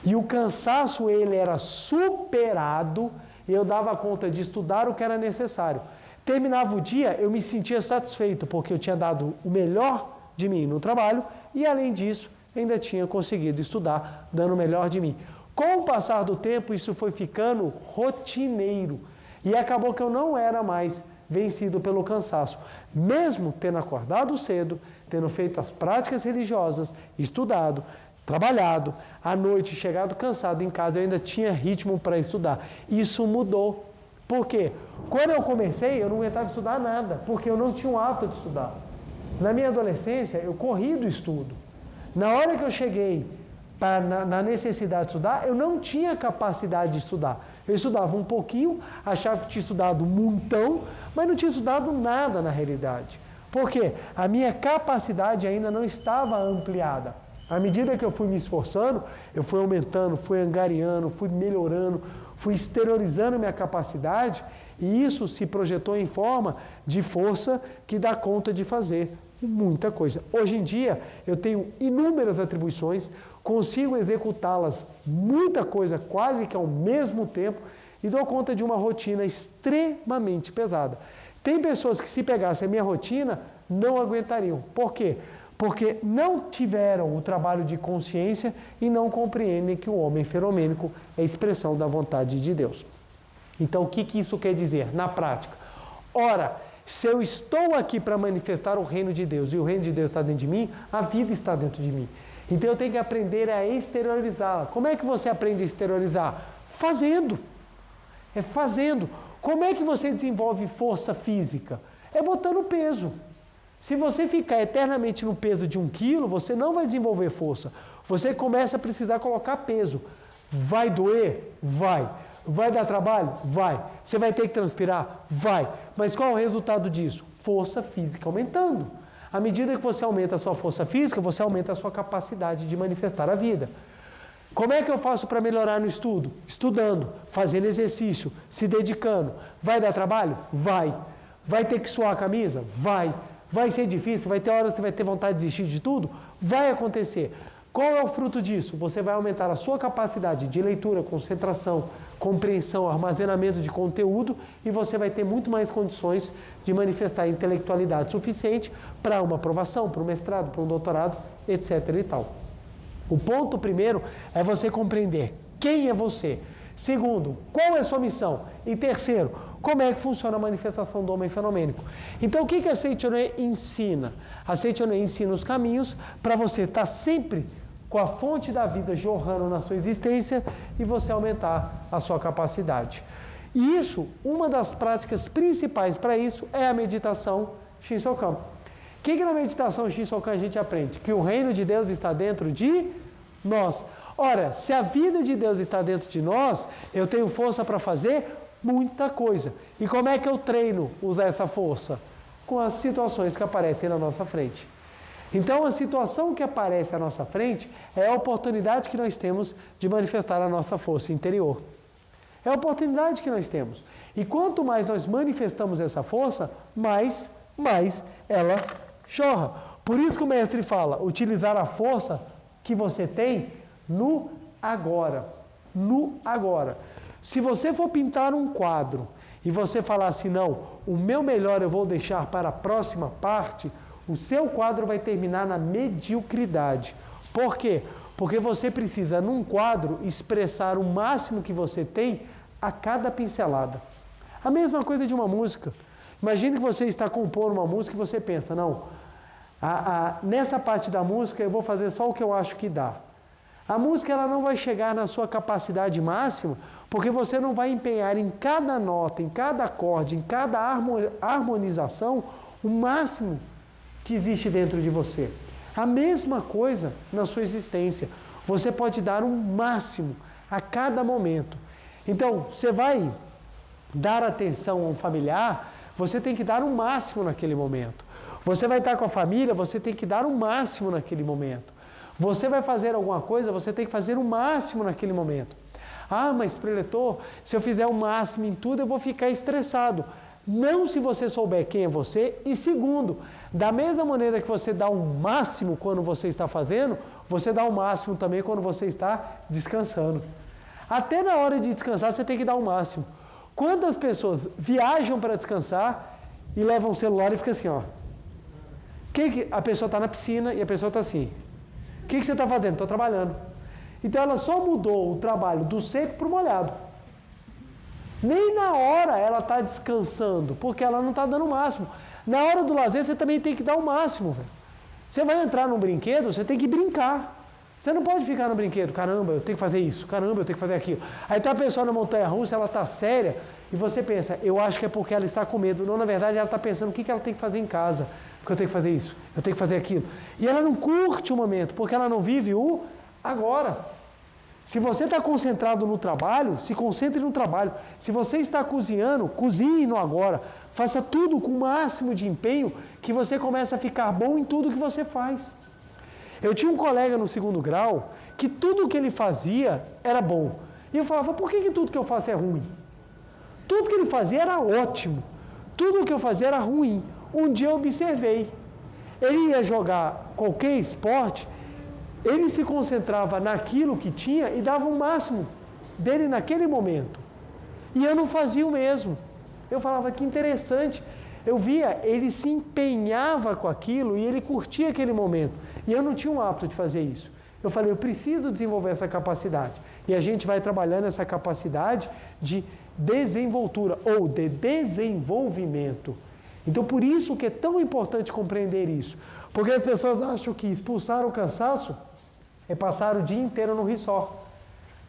E o cansaço, ele era superado, e eu dava conta de estudar o que era necessário. Terminava o dia, eu me sentia satisfeito, porque eu tinha dado o melhor de mim no trabalho, e além disso, ainda tinha conseguido estudar, dando o melhor de mim. Com o passar do tempo, isso foi ficando rotineiro, e acabou que eu não era mais vencido pelo cansaço. Mesmo tendo acordado cedo, tendo feito as práticas religiosas, estudado, trabalhado, à noite, chegado cansado em casa, eu ainda tinha ritmo para estudar. Isso mudou. Por quê? Quando eu comecei, eu não aguentava estudar nada, porque eu não tinha o hábito de estudar. Na minha adolescência, eu corri do estudo. Na hora que eu cheguei na necessidade de estudar, eu não tinha capacidade de estudar. Eu estudava um pouquinho, achava que tinha estudado um montão, mas não tinha estudado nada na realidade. Por quê? A minha capacidade ainda não estava ampliada. À medida que eu fui me esforçando, eu fui aumentando, fui angariando, fui melhorando, fui exteriorizando minha capacidade, e isso se projetou em forma de força que dá conta de fazer muita coisa. Hoje em dia, eu tenho inúmeras atribuições, consigo executá-las, muita coisa, quase que ao mesmo tempo, e dou conta de uma rotina extremamente pesada. Tem pessoas que, se pegassem a minha rotina, não aguentariam. Por quê? Porque não tiveram o trabalho de consciência e não compreendem que o homem feromênico é a expressão da vontade de Deus. Então, o que isso quer dizer na prática? Ora, se eu estou aqui para manifestar o reino de Deus e o reino de Deus está dentro de mim, a vida está dentro de mim. Então, eu tenho que aprender a exteriorizá-la. Como é que você aprende a exteriorizar? Fazendo. É fazendo. Como é que você desenvolve força física? É botando peso. Se você ficar eternamente no peso de 1 quilo, você não vai desenvolver força. Você começa a precisar colocar peso. Vai doer? Vai. Vai dar trabalho? Vai. Você vai ter que transpirar? Vai. Mas qual é o resultado disso? Força física aumentando. À medida que você aumenta a sua força física, você aumenta a sua capacidade de manifestar a vida. Como é que eu faço para melhorar no estudo? Estudando, fazendo exercício, se dedicando. Vai dar trabalho? Vai. Vai ter que suar a camisa? Vai. Vai ser difícil? Vai ter horas que você vai ter vontade de desistir de tudo? Vai acontecer. Qual é o fruto disso? Você vai aumentar a sua capacidade de leitura, concentração, compreensão, armazenamento de conteúdo, e você vai ter muito mais condições de manifestar intelectualidade suficiente para uma aprovação, para um mestrado, para um doutorado, etc. e tal. O ponto primeiro é você compreender quem é você. Segundo, qual é a sua missão? E terceiro, como é que funciona a manifestação do homem fenomênico. Então, o que a Seichonoye ensina? A Seichonoye ensina os caminhos para você estar sempre com a fonte da vida jorrando na sua existência e você aumentar a sua capacidade. E isso, uma das práticas principais para isso é a meditação Shinsokan. O que na meditação Shinsokan a gente aprende? Que o reino de Deus está dentro de nós. Ora, se a vida de Deus está dentro de nós, eu tenho força para fazer muita coisa. E como é que eu treino usar essa força? Com as situações que aparecem na nossa frente. Então, a situação que aparece à nossa frente é a oportunidade que nós temos de manifestar a nossa força interior. É a oportunidade que nós temos. E quanto mais nós manifestamos essa força, mais ela jorra. Por isso que o mestre fala, utilizar a força que você tem no agora. No agora. Se você for pintar um quadro e você falar assim, não, o meu melhor eu vou deixar para a próxima parte, o seu quadro vai terminar na mediocridade. Por quê? Porque você precisa, num quadro, expressar o máximo que você tem a cada pincelada. A mesma coisa de uma música. Imagine que você está compondo uma música e você pensa, não, nessa parte da música eu vou fazer só o que eu acho que dá. A música ela não vai chegar na sua capacidade máxima, porque você não vai empenhar em cada nota, em cada acorde, em cada harmonização, o máximo que existe dentro de você. A mesma coisa na sua existência. Você pode dar um máximo a cada momento. Então, você vai dar atenção a um familiar, você tem que dar um máximo naquele momento. Você vai estar com a família, você tem que dar um máximo naquele momento. Você vai fazer alguma coisa, você tem que fazer o máximo naquele momento. Ah, mas preletor, se eu fizer o máximo em tudo, eu vou ficar estressado. Não se você souber quem é você. E segundo, da mesma maneira que você dá o máximo quando você está fazendo, você dá o máximo também quando você está descansando. Até na hora de descansar, você tem que dar o máximo. Quantas pessoas viajam para descansar e levam o celular e fica assim, ó. A pessoa está na piscina e a pessoa está assim. O que você está fazendo? Estou trabalhando. Então ela só mudou o trabalho do seco para o molhado. Nem na hora ela está descansando, porque ela não está dando o máximo. Na hora do lazer você também tem que dar o máximo. Véio. Você vai entrar num brinquedo, você tem que brincar. Você não pode ficar no brinquedo, caramba, eu tenho que fazer isso, caramba, eu tenho que fazer aquilo. Aí está a pessoa na montanha-russa, ela está séria, e você pensa, eu acho que é porque ela está com medo. Não, na verdade, ela está pensando o que ela tem que fazer em casa. Porque eu tenho que fazer isso, eu tenho que fazer aquilo. E ela não curte o momento, porque ela não vive o agora. Se você está concentrado no trabalho, se concentre no trabalho. Se você está cozinhando, cozinhe no agora. Faça tudo com o máximo de empenho, que você começa a ficar bom em tudo que você faz. Eu tinha um colega no 2º grau, que tudo que ele fazia era bom. E eu falava, por que tudo que eu faço é ruim? Tudo que ele fazia era ótimo. Tudo que eu fazia era ruim. Um dia eu observei. Ele ia jogar qualquer esporte, ele se concentrava naquilo que tinha e dava o máximo dele naquele momento. E eu não fazia o mesmo. Eu falava, que interessante. Eu via, ele se empenhava com aquilo e ele curtia aquele momento. E eu não tinha o hábito de fazer isso. Eu falei, eu preciso desenvolver essa capacidade. E a gente vai trabalhando essa capacidade de desenvoltura ou de desenvolvimento. Então, por isso que é tão importante compreender isso. Porque as pessoas acham que expulsar o cansaço é passar o dia inteiro no resort.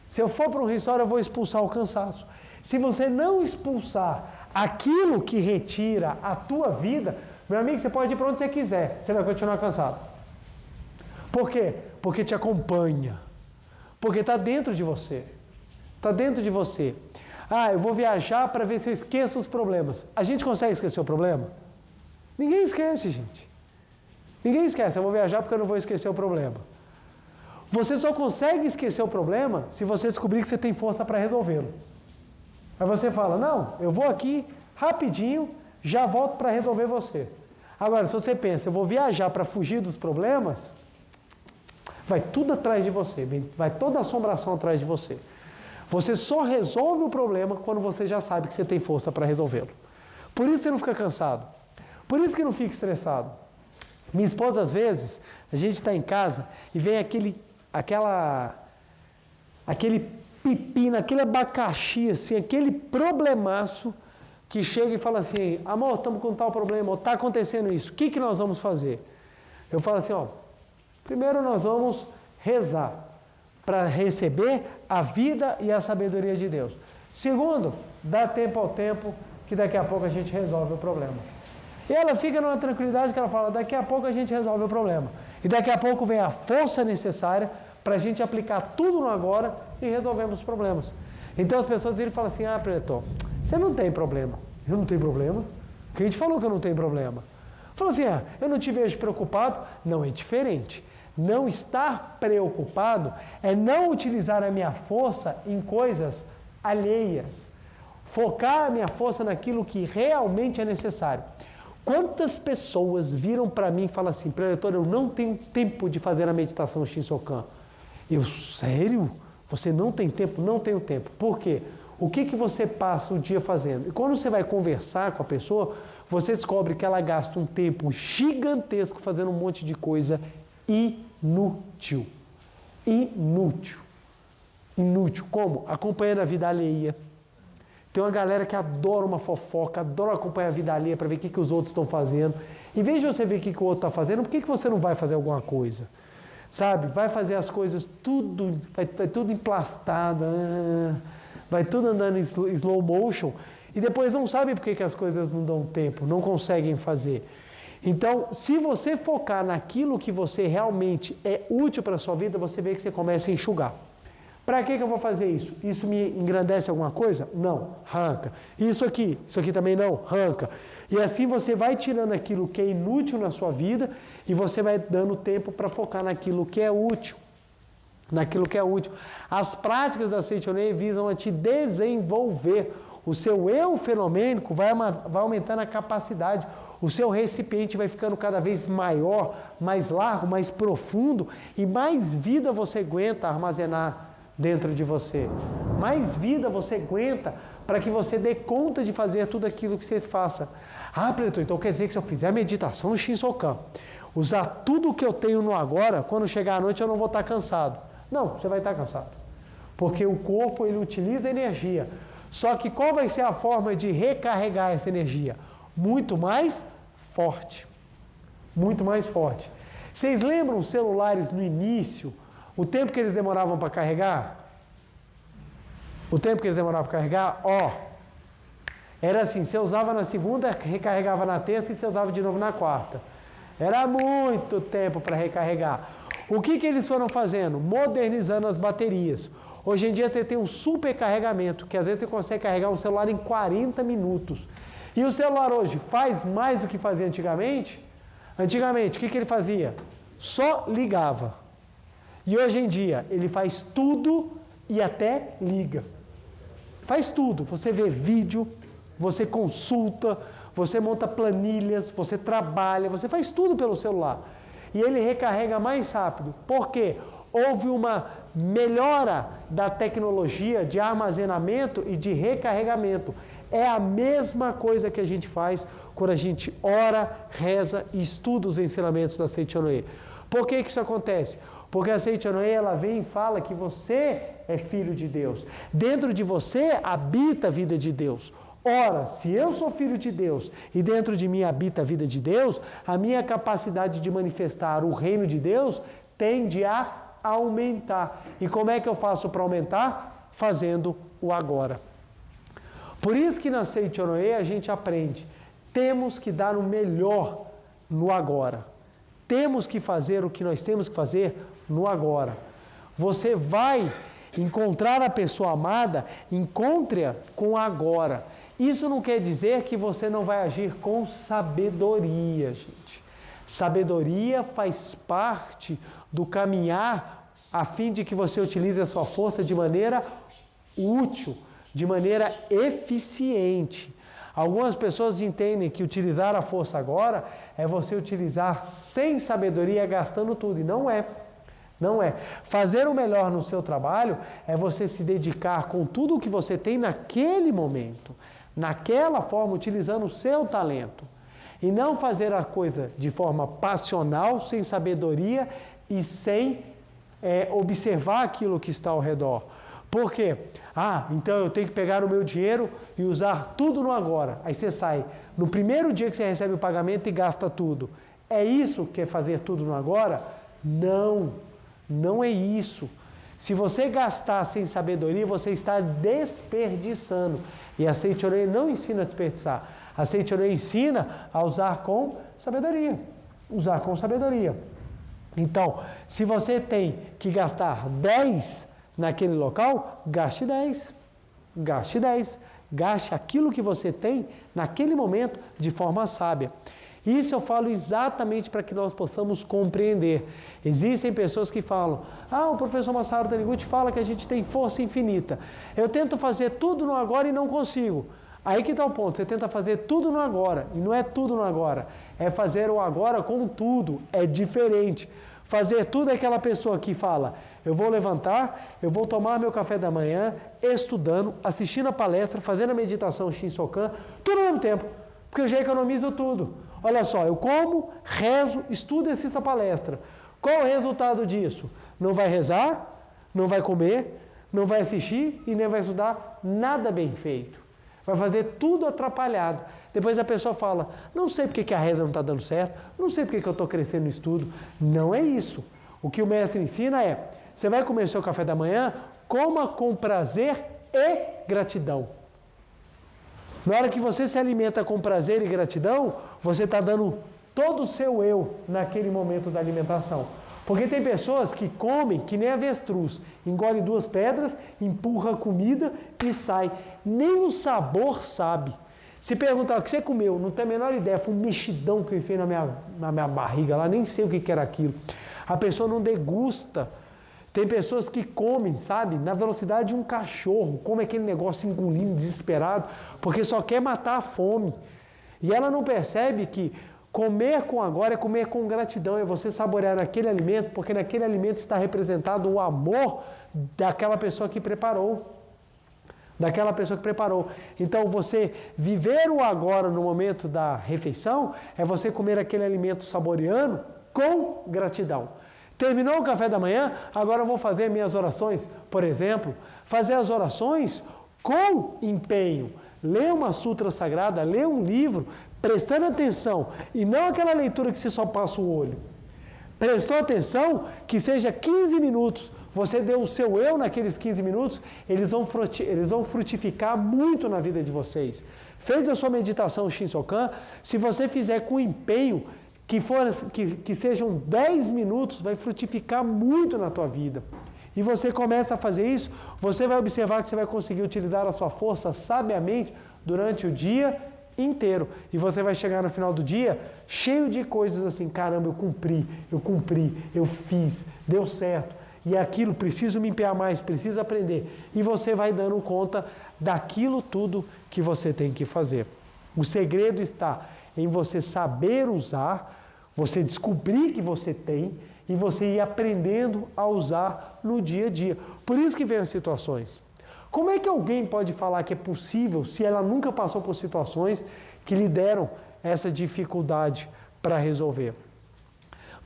Se eu for para um resort, eu vou expulsar o cansaço. Se você não expulsar aquilo que retira a tua vida, meu amigo, você pode ir para onde você quiser, você vai continuar cansado. Por quê? Porque te acompanha. Porque está dentro de você. Está dentro de você. Ah, eu vou viajar para ver se eu esqueço os problemas. A gente consegue esquecer o problema? Ninguém esquece, gente. Ninguém esquece. Eu vou viajar porque eu não vou esquecer o problema. Você só consegue esquecer o problema se você descobrir que você tem força para resolvê-lo. Aí você fala, não, eu vou aqui rapidinho, já volto para resolver você. Agora, se você pensa, eu vou viajar para fugir dos problemas, vai tudo atrás de você, vai toda a assombração atrás de você. Você só resolve o problema quando você já sabe que você tem força para resolvê-lo. Por isso você não fica cansado. Por isso que não fica estressado. Minha esposa, às vezes, a gente está em casa e vem aquele pepino, aquele abacaxi, assim, aquele problemaço que chega e fala assim, amor, estamos com tal problema, está acontecendo isso, o que nós vamos fazer? Eu falo assim, primeiro nós vamos rezar para receber a vida e a sabedoria de Deus. Segundo, dá tempo ao tempo, que daqui a pouco a gente resolve o problema. E ela fica numa tranquilidade que ela fala, daqui a pouco a gente resolve o problema. E daqui a pouco vem a força necessária para a gente aplicar tudo no agora e resolvemos os problemas. Então as pessoas viram e falam assim, preletor, você não tem problema. Eu não tenho problema? Quem te falou que eu não tenho problema? Falou assim, eu não te vejo preocupado. Não, é diferente. Não estar preocupado é não utilizar a minha força em coisas alheias. Focar a minha força naquilo que realmente é necessário. Quantas pessoas viram para mim e falam assim, preletor, eu não tenho tempo de fazer a meditação Shinsokan. Eu, sério? Você não tem tempo? Não tenho tempo. Por quê? O que você passa o dia fazendo? E quando você vai conversar com a pessoa, você descobre que ela gasta um tempo gigantesco fazendo um monte de coisa inútil. Inútil. Inútil. Como? Acompanhando a vida alheia. Tem uma galera que adora uma fofoca, adora acompanhar a vida alheia para ver o que os outros estão fazendo. Em vez de você ver o que o outro está fazendo, por que você não vai fazer alguma coisa? Sabe? Vai fazer as coisas tudo, vai tudo emplastado, vai tudo andando em slow motion e depois não sabe por que as coisas não dão tempo, não conseguem fazer. Então, se você focar naquilo que você realmente é útil para a sua vida, você vê que você começa a enxugar. Para que eu vou fazer isso? Isso me engrandece alguma coisa? Não, arranca. Isso aqui também não, arranca. E assim você vai tirando aquilo que é inútil na sua vida e você vai dando tempo para focar naquilo que é útil. Naquilo que é útil. As práticas da Seichonei visam a te desenvolver. O seu eu fenomênico vai aumentando a capacidade. O seu recipiente vai ficando cada vez maior, mais largo, mais profundo e mais vida você aguenta armazenar dentro de você. Mais vida você aguenta para que você dê conta de fazer tudo aquilo que você faça. Preletor, então quer dizer que se eu fizer a meditação no Shinsokan, usar tudo o que eu tenho no agora, quando chegar à noite eu não vou estar cansado. Não, você vai estar cansado. Porque o corpo, ele utiliza energia. Só que qual vai ser a forma de recarregar essa energia? Muito mais forte. Muito mais forte. Vocês lembram os celulares no início? O tempo que eles demoravam para carregar? O tempo que eles demoravam para carregar? Era assim, você usava na segunda, recarregava na terça e você usava de novo na quarta. Era muito tempo para recarregar. O que eles foram fazendo? Modernizando as baterias. Hoje em dia você tem um super carregamento, que às vezes você consegue carregar um celular em 40 minutos. E o celular hoje faz mais do que fazia antigamente? Antigamente, o que ele fazia? Só ligava. E hoje em dia, ele faz tudo e até liga. Faz tudo. Você vê vídeo, você consulta, você monta planilhas, você trabalha, você faz tudo pelo celular. E ele recarrega mais rápido. Por quê? Houve uma melhora da tecnologia de armazenamento e de recarregamento. É a mesma coisa que a gente faz quando a gente ora, reza e estuda os ensinamentos da Seichonei. Por que isso acontece? Porque a Seichonei, ela vem e fala que você é filho de Deus. Dentro de você habita a vida de Deus. Ora, se eu sou filho de Deus e dentro de mim habita a vida de Deus, a minha capacidade de manifestar o reino de Deus tende a aumentar. E como é que eu faço para aumentar? Fazendo o agora. Por isso que na Seichonei a gente aprende. Temos que dar o melhor no agora. Temos que fazer o que nós temos que fazer no agora. Você vai encontrar a pessoa amada, encontre-a com o agora. Isso não quer dizer que você não vai agir com sabedoria, gente. Sabedoria faz parte do caminhar a fim de que você utilize a sua força de maneira útil, de maneira eficiente. Algumas pessoas entendem que utilizar a força agora é você utilizar sem sabedoria, gastando tudo. E não é. Não é. Fazer o melhor no seu trabalho é você se dedicar com tudo o que você tem naquele momento, naquela forma, utilizando o seu talento. E não fazer a coisa de forma passional, sem sabedoria e sem observar aquilo que está ao redor. Por quê? Então eu tenho que pegar o meu dinheiro e usar tudo no agora. Aí você sai no primeiro dia que você recebe o pagamento e gasta tudo. É isso que é fazer tudo no agora? Não, não é isso. Se você gastar sem sabedoria, você está desperdiçando. E a Seichonoye não ensina a desperdiçar. A Seichonoye ensina a usar com sabedoria. Usar com sabedoria. Então, se você tem que gastar 10 naquele local, gaste 10. Gaste 10. Gaste aquilo que você tem naquele momento de forma sábia. Isso eu falo exatamente para que nós possamos compreender. Existem pessoas que falam, o professor Masaru Taniguchi fala que a gente tem força infinita. Eu tento fazer tudo no agora e não consigo. Aí que está o ponto, você tenta fazer tudo no agora, e não é tudo no agora, é fazer o agora com tudo, é diferente. Fazer tudo é aquela pessoa que fala, eu vou levantar, eu vou tomar meu café da manhã, estudando, assistindo a palestra, fazendo a meditação Shinsokan, tudo ao mesmo tempo, porque eu já economizo tudo. Olha só, eu como, rezo, estudo e assisto a palestra. Qual o resultado disso? Não vai rezar, não vai comer, não vai assistir e nem vai estudar nada bem feito. Vai fazer tudo atrapalhado. Depois a pessoa fala, não sei porque que a reza não está dando certo, não sei porque que eu estou crescendo no estudo. Não é isso. O que o mestre ensina é, você vai comer o seu café da manhã, coma com prazer e gratidão. Na hora que você se alimenta com prazer e gratidão, você está dando todo o seu eu naquele momento da alimentação. Porque tem pessoas que comem que nem avestruz, engole 2 pedras, empurra a comida e sai. Nem o sabor sabe. Se perguntar o que você comeu, não tem a menor ideia, foi um mexidão que eu enfiei na minha barriga lá, nem sei o que era aquilo. A pessoa não degusta. Tem pessoas que comem, sabe, na velocidade de um cachorro, come aquele negócio engolindo, desesperado, porque só quer matar a fome. E ela não percebe que comer com agora é comer com gratidão, é você saborear aquele alimento, porque naquele alimento está representado o amor daquela pessoa que preparou. Daquela pessoa que preparou. Então, você viver o agora no momento da refeição é você comer aquele alimento saboreando com gratidão. Terminou o café da manhã, agora eu vou fazer minhas orações. Por exemplo, fazer as orações com empenho. Ler uma sutra sagrada, ler um livro, prestando atenção. E não aquela leitura que você só passa o olho. Prestou atenção, que seja 15 minutos. Você deu o seu eu naqueles 15 minutos, eles vão frutificar muito na vida de vocês. Fez a sua meditação Shinsokan, se você fizer com empenho, que sejam 10 minutos, vai frutificar muito na tua vida. E você começa a fazer isso, você vai observar que você vai conseguir utilizar a sua força sabiamente durante o dia inteiro. E você vai chegar no final do dia cheio de coisas assim, caramba, eu cumpri, eu fiz, deu certo. E aquilo, preciso me empenhar mais, preciso aprender. E você vai dando conta daquilo tudo que você tem que fazer. O segredo está em você saber usar, você descobrir que você tem e você ir aprendendo a usar no dia a dia. Por isso que vem as situações. Como é que alguém pode falar que é possível se ela nunca passou por situações que lhe deram essa dificuldade para resolver?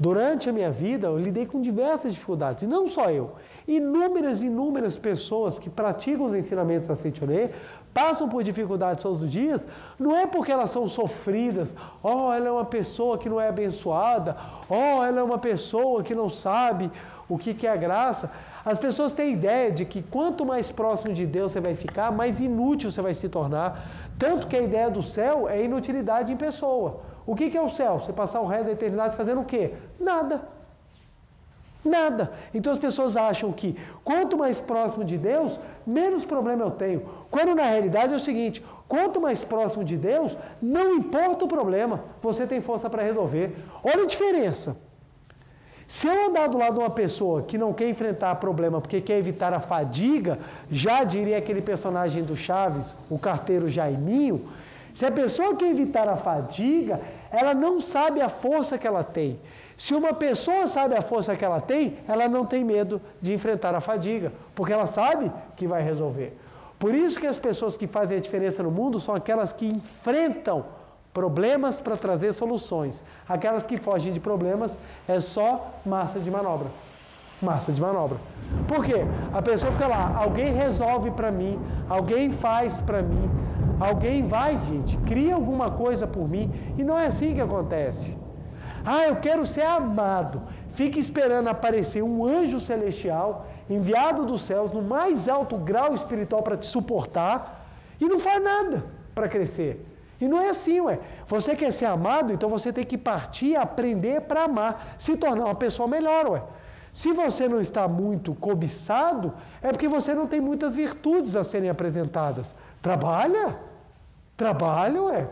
Durante a minha vida, eu lidei com diversas dificuldades, e não só eu. Inúmeras pessoas que praticam os ensinamentos da Seichonoye passam por dificuldades todos os dias, não é porque elas são sofridas, ela é uma pessoa que não é abençoada, ela é uma pessoa que não sabe o que é a graça. As pessoas têm ideia de que quanto mais próximo de Deus você vai ficar, mais inútil você vai se tornar. Tanto que a ideia do céu é inutilidade em pessoa. O que é o céu? Você passar o resto da eternidade fazendo o quê? Nada. Nada. Então as pessoas acham que quanto mais próximo de Deus, menos problema eu tenho. Quando na realidade é o seguinte, quanto mais próximo de Deus, não importa o problema, você tem força para resolver. Olha a diferença. Se eu andar do lado de uma pessoa que não quer enfrentar problema porque quer evitar a fadiga, já diria aquele personagem do Chaves, o carteiro Jaiminho, se a pessoa quer evitar a fadiga, ela não sabe a força que ela tem. Se uma pessoa sabe a força que ela tem, ela não tem medo de enfrentar a fadiga, porque ela sabe que vai resolver. Por isso que as pessoas que fazem a diferença no mundo são aquelas que enfrentam problemas para trazer soluções. Aquelas que fogem de problemas é só massa de manobra. Massa de manobra. Por quê? A pessoa fica lá, alguém resolve para mim, alguém faz para mim, alguém vai, gente, cria alguma coisa por mim, e não é assim que acontece. Ah, eu quero ser amado. Fica esperando aparecer um anjo celestial, enviado dos céus, no mais alto grau espiritual para te suportar, e não faz nada para crescer. E não é assim, ué. Você quer ser amado, então você tem que partir, aprender para amar, se tornar uma pessoa melhor, ué. Se você não está muito cobiçado, é porque você não tem muitas virtudes a serem apresentadas. Trabalha, ué.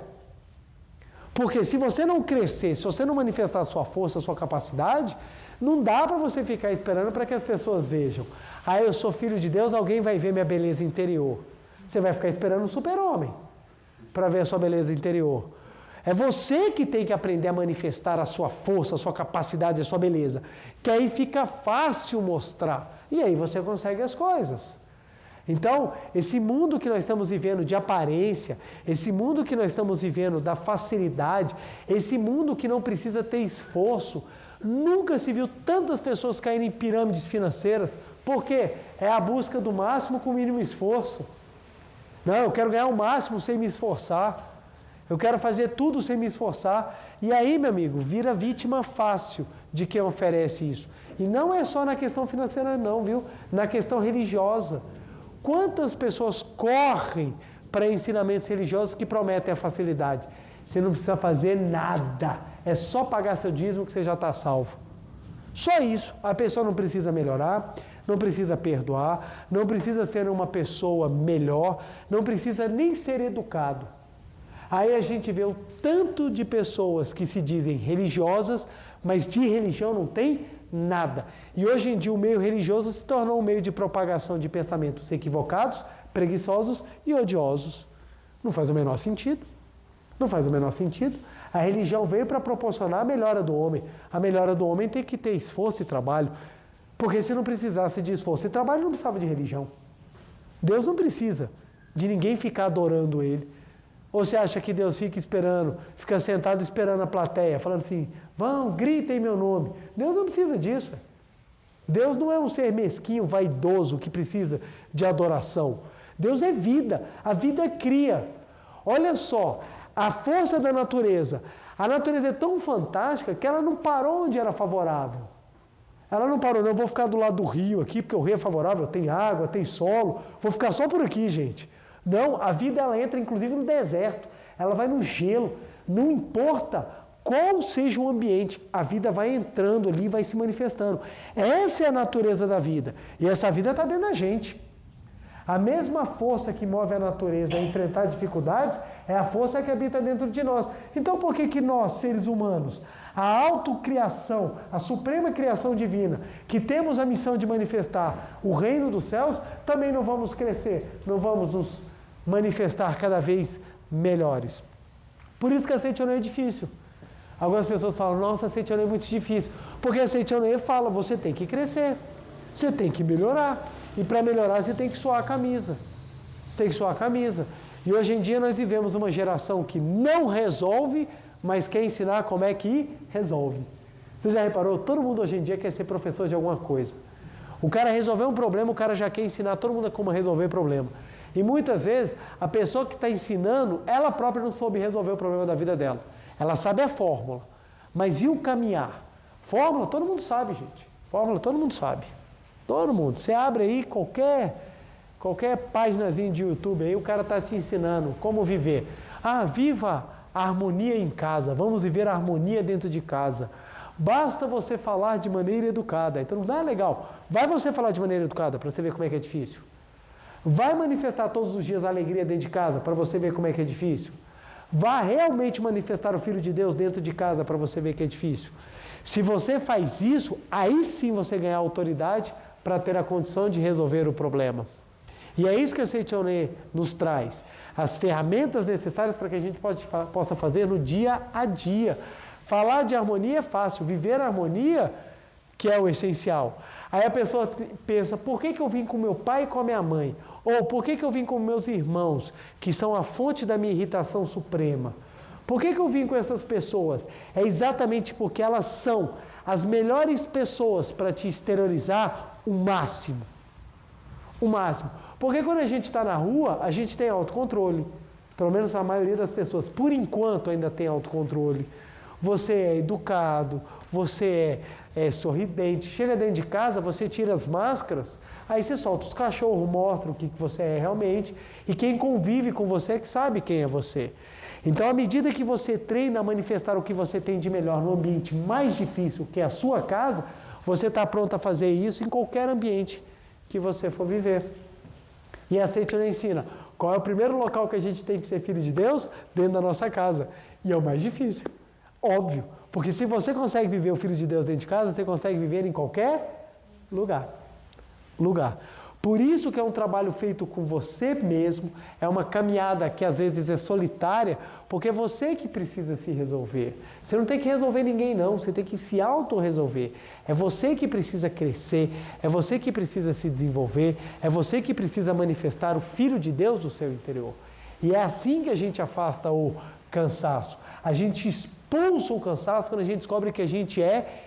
Porque se você não crescer, se você não manifestar a sua força, a sua capacidade, não dá para você ficar esperando para que as pessoas vejam. Ah, eu sou filho de Deus, alguém vai ver minha beleza interior. Você vai ficar esperando um super-homem para ver a sua beleza interior. É você que tem que aprender a manifestar a sua força, a sua capacidade, a sua beleza. Que aí fica fácil mostrar. E aí você consegue as coisas. Então, esse mundo que nós estamos vivendo de aparência, esse mundo que nós estamos vivendo da facilidade, esse mundo que não precisa ter esforço, nunca se viu tantas pessoas caírem em pirâmides financeiras. Por quê? É a busca do máximo com o mínimo esforço. Não, eu quero ganhar o máximo sem me esforçar. Eu quero fazer tudo sem me esforçar. E aí, meu amigo, vira vítima fácil de quem oferece isso. E não é só na questão financeira não, viu? Na questão religiosa. Quantas pessoas correm para ensinamentos religiosos que prometem a facilidade? Você não precisa fazer nada. É só pagar seu dízimo que você já está salvo. Só isso. A pessoa não precisa melhorar, não precisa perdoar, não precisa ser uma pessoa melhor, não precisa nem ser educado. Aí a gente vê o tanto de pessoas que se dizem religiosas, mas de religião não tem nada. E hoje em dia o meio religioso se tornou um meio de propagação de pensamentos equivocados, preguiçosos e odiosos. Não faz o menor sentido. Não faz o menor sentido. A religião veio para proporcionar a melhora do homem. A melhora do homem tem que ter esforço e trabalho. Porque se não precisasse de esforço e trabalho, não precisava de religião. Deus não precisa de ninguém ficar adorando Ele. Ou você acha que Deus fica esperando, fica sentado esperando a plateia, falando assim, vão, gritem meu nome. Deus não precisa disso. Deus não é um ser mesquinho, vaidoso, que precisa de adoração. Deus é vida, a vida cria. Olha só, a força da natureza. A natureza é tão fantástica que ela não parou onde era favorável. Ela não parou, não, vou ficar do lado do rio aqui, porque o rio é favorável, tem água, tem solo, vou ficar só por aqui, gente. Não, a vida ela entra inclusive no deserto, ela vai no gelo, não importa qual seja o ambiente, a vida vai entrando ali, vai se manifestando. Essa é a natureza da vida, e essa vida está dentro da gente. A mesma força que move a natureza a enfrentar dificuldades é a força que habita dentro de nós. Então por que nós, seres humanos, a autocriação, a suprema criação divina, que temos a missão de manifestar o reino dos céus, também não vamos crescer, não vamos nos manifestar cada vez melhores? Por isso que a Seitonê é difícil. Algumas pessoas falam, nossa, a Seitonê é muito difícil. Porque a Seitonê fala, você tem que crescer, você tem que melhorar. E para melhorar você tem que suar a camisa. Você tem que suar a camisa. E hoje em dia nós vivemos uma geração que não resolve, mas quer ensinar como é que resolve. Você já reparou? Todo mundo hoje em dia quer ser professor de alguma coisa. O cara resolveu um problema, o cara já quer ensinar todo mundo como resolver problema. E muitas vezes a pessoa que está ensinando, ela própria não soube resolver o problema da vida dela. Ela sabe a fórmula, mas e o caminhar? Fórmula todo mundo sabe, gente. Fórmula todo mundo sabe. Todo mundo. Você abre aí qualquer paginazinha de YouTube aí, o cara está te ensinando como viver. Ah, viva a harmonia em casa. Vamos viver a harmonia dentro de casa. Basta você falar de maneira educada. Então não é legal. Vai você falar de maneira educada para você ver como é que é difícil. Vai manifestar todos os dias a alegria dentro de casa para você ver como é que é difícil. Vá realmente manifestar o Filho de Deus dentro de casa para você ver que é difícil. Se você faz isso, aí sim você ganha autoridade para ter a condição de resolver o problema. E é isso que a Seitonê nos traz. As ferramentas necessárias para que a gente possa fazer no dia a dia. Falar de harmonia é fácil, viver a harmonia que é o essencial. Aí a pessoa pensa, por que eu vim com meu pai e com a minha mãe? Ou por que eu vim com meus irmãos, que são a fonte da minha irritação suprema? Por que eu vim com essas pessoas? É exatamente porque elas são as melhores pessoas para te exteriorizar o máximo. O máximo. Porque quando a gente está na rua, a gente tem autocontrole. Pelo menos a maioria das pessoas, por enquanto, ainda tem autocontrole. Você é educado, você é sorridente. Chega dentro de casa, você tira as máscaras, aí você solta os cachorros, mostra o que você é realmente. E quem convive com você é que sabe quem é você. Então, à medida que você treina a manifestar o que você tem de melhor no ambiente mais difícil, que é a sua casa, você está pronto a fazer isso em qualquer ambiente que você for viver. E a Seiichi ensina, qual é o primeiro local que a gente tem que ser filho de Deus? Dentro da nossa casa. E é o mais difícil, óbvio. Porque se você consegue viver o filho de Deus dentro de casa, você consegue viver em qualquer lugar. Por isso que é um trabalho feito com você mesmo, é uma caminhada que às vezes é solitária, porque é você que precisa se resolver. Você não tem que resolver ninguém não, você tem que se autorresolver. É você que precisa crescer, é você que precisa se desenvolver, é você que precisa manifestar o Filho de Deus no seu interior. E é assim que a gente afasta o cansaço. A gente expulsa o cansaço quando a gente descobre que a gente é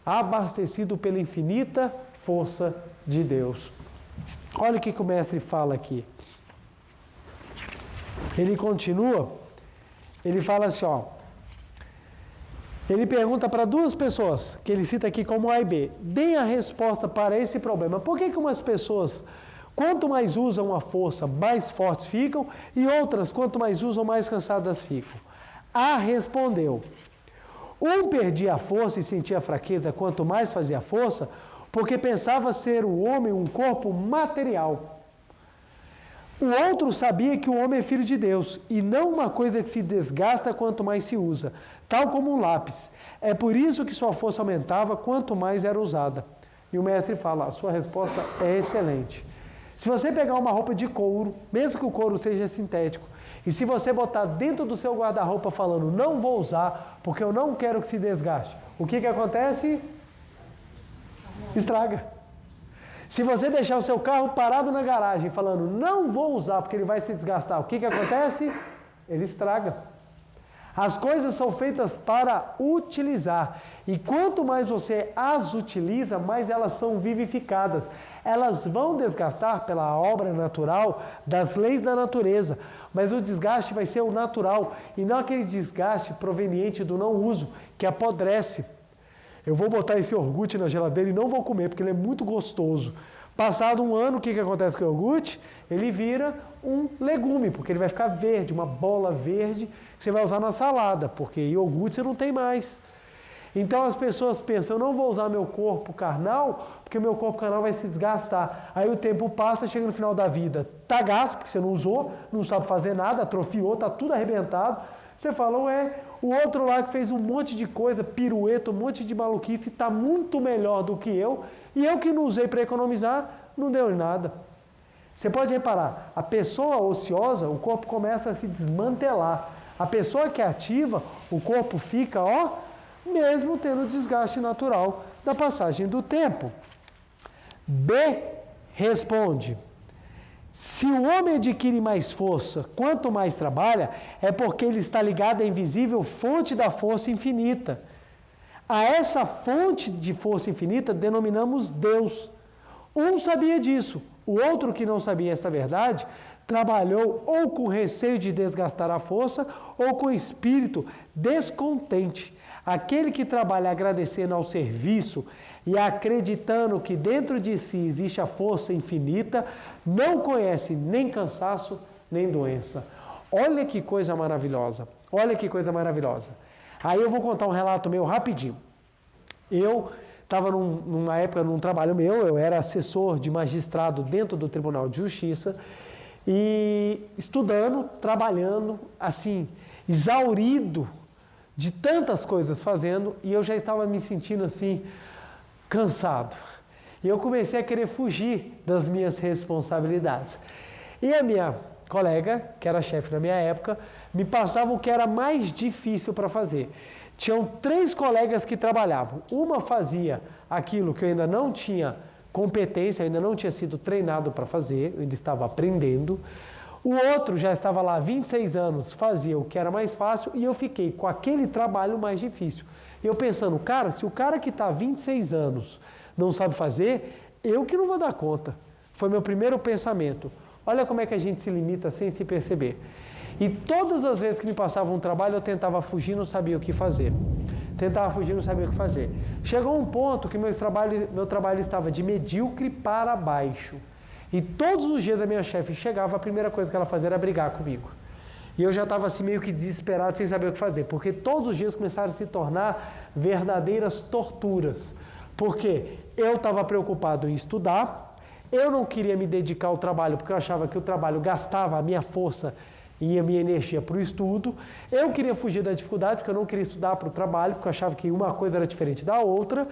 abastecido pela infinita força de Deus. Olha o que o mestre fala aqui. Ele continua, ele fala assim, ó. Ele pergunta para duas pessoas, que ele cita aqui como A e B. Deem a resposta para esse problema. Por que umas pessoas, quanto mais usam a força, mais fortes ficam, e outras, quanto mais usam, mais cansadas ficam? A respondeu. Um perdia a força e sentia fraqueza quanto mais fazia força, porque pensava ser o homem um corpo material. O outro sabia que o homem é filho de Deus, e não uma coisa que se desgasta quanto mais se usa, tal como um lápis. É por isso que sua força aumentava quanto mais era usada. E o mestre fala, a sua resposta é excelente. Se você pegar uma roupa de couro, mesmo que o couro seja sintético, e se você botar dentro do seu guarda-roupa falando, não vou usar, porque eu não quero que se desgaste, o que acontece? Estraga. Se você deixar o seu carro parado na garagem falando, não vou usar porque ele vai se desgastar, o que acontece? Ele estraga. As coisas são feitas para utilizar. E quanto mais você as utiliza, mais elas são vivificadas. Elas vão desgastar pela obra natural das leis da natureza. Mas o desgaste vai ser o natural e não aquele desgaste proveniente do não uso, que apodrece. Eu vou botar esse iogurte na geladeira e não vou comer, porque ele é muito gostoso. Passado um ano, o que acontece com o iogurte? Ele vira um legume, porque ele vai ficar verde, uma bola verde, que você vai usar na salada, porque iogurte você não tem mais. Então as pessoas pensam, eu não vou usar meu corpo carnal, porque meu corpo carnal vai se desgastar. Aí o tempo passa, chega no final da vida, tá gasto, porque você não usou, não sabe fazer nada, atrofiou, tá tudo arrebentado. Você fala, ué, o outro lá que fez um monte de coisa, pirueta, um monte de maluquice, está muito melhor do que eu, e eu que não usei para economizar, não deu em nada. Você pode reparar, a pessoa ociosa, o corpo começa a se desmantelar. A pessoa que é ativa, o corpo fica, mesmo tendo desgaste natural da passagem do tempo. B responde. Se o homem adquire mais força, quanto mais trabalha, é porque ele está ligado à invisível fonte da força infinita. A essa fonte de força infinita denominamos Deus. Um sabia disso, o outro que não sabia esta verdade, trabalhou ou com receio de desgastar a força, ou com espírito descontente. Aquele que trabalha agradecendo ao serviço e acreditando que dentro de si existe a força infinita, não conhece nem cansaço, nem doença. Olha que coisa maravilhosa, olha que coisa maravilhosa. Aí eu vou contar um relato meu rapidinho. Eu estava numa época, num trabalho meu, eu era assessor de magistrado dentro do Tribunal de Justiça, e estudando, trabalhando, assim, exaurido de tantas coisas fazendo, e eu já estava me sentindo assim, cansado. E eu comecei a querer fugir das minhas responsabilidades. E a minha colega, que era chefe na minha época, me passava o que era mais difícil para fazer. Tinham 3 colegas que trabalhavam. Uma fazia aquilo que eu ainda não tinha competência, eu ainda não tinha sido treinado para fazer, eu ainda estava aprendendo. O outro já estava lá há 26 anos, fazia o que era mais fácil e eu fiquei com aquele trabalho mais difícil. E eu pensando, cara, se o cara que está há 26 anos não sabe fazer, eu que não vou dar conta. Foi meu primeiro pensamento. Olha como é que a gente se limita sem se perceber. E todas as vezes que me passava um trabalho, eu tentava fugir, não sabia o que fazer. Tentava fugir, não sabia o que fazer. Chegou um ponto que meu trabalho estava de medíocre para baixo. E todos os dias a minha chefe chegava, a primeira coisa que ela fazia era brigar comigo. E eu já estava assim meio que desesperado, sem saber o que fazer. Porque todos os dias começaram a se tornar verdadeiras torturas. Porque eu estava preocupado em estudar, eu não queria me dedicar ao trabalho, porque eu achava que o trabalho gastava a minha força e a minha energia para o estudo. Eu queria fugir da dificuldade, porque eu não queria estudar para o trabalho, porque eu achava que uma coisa era diferente da outra.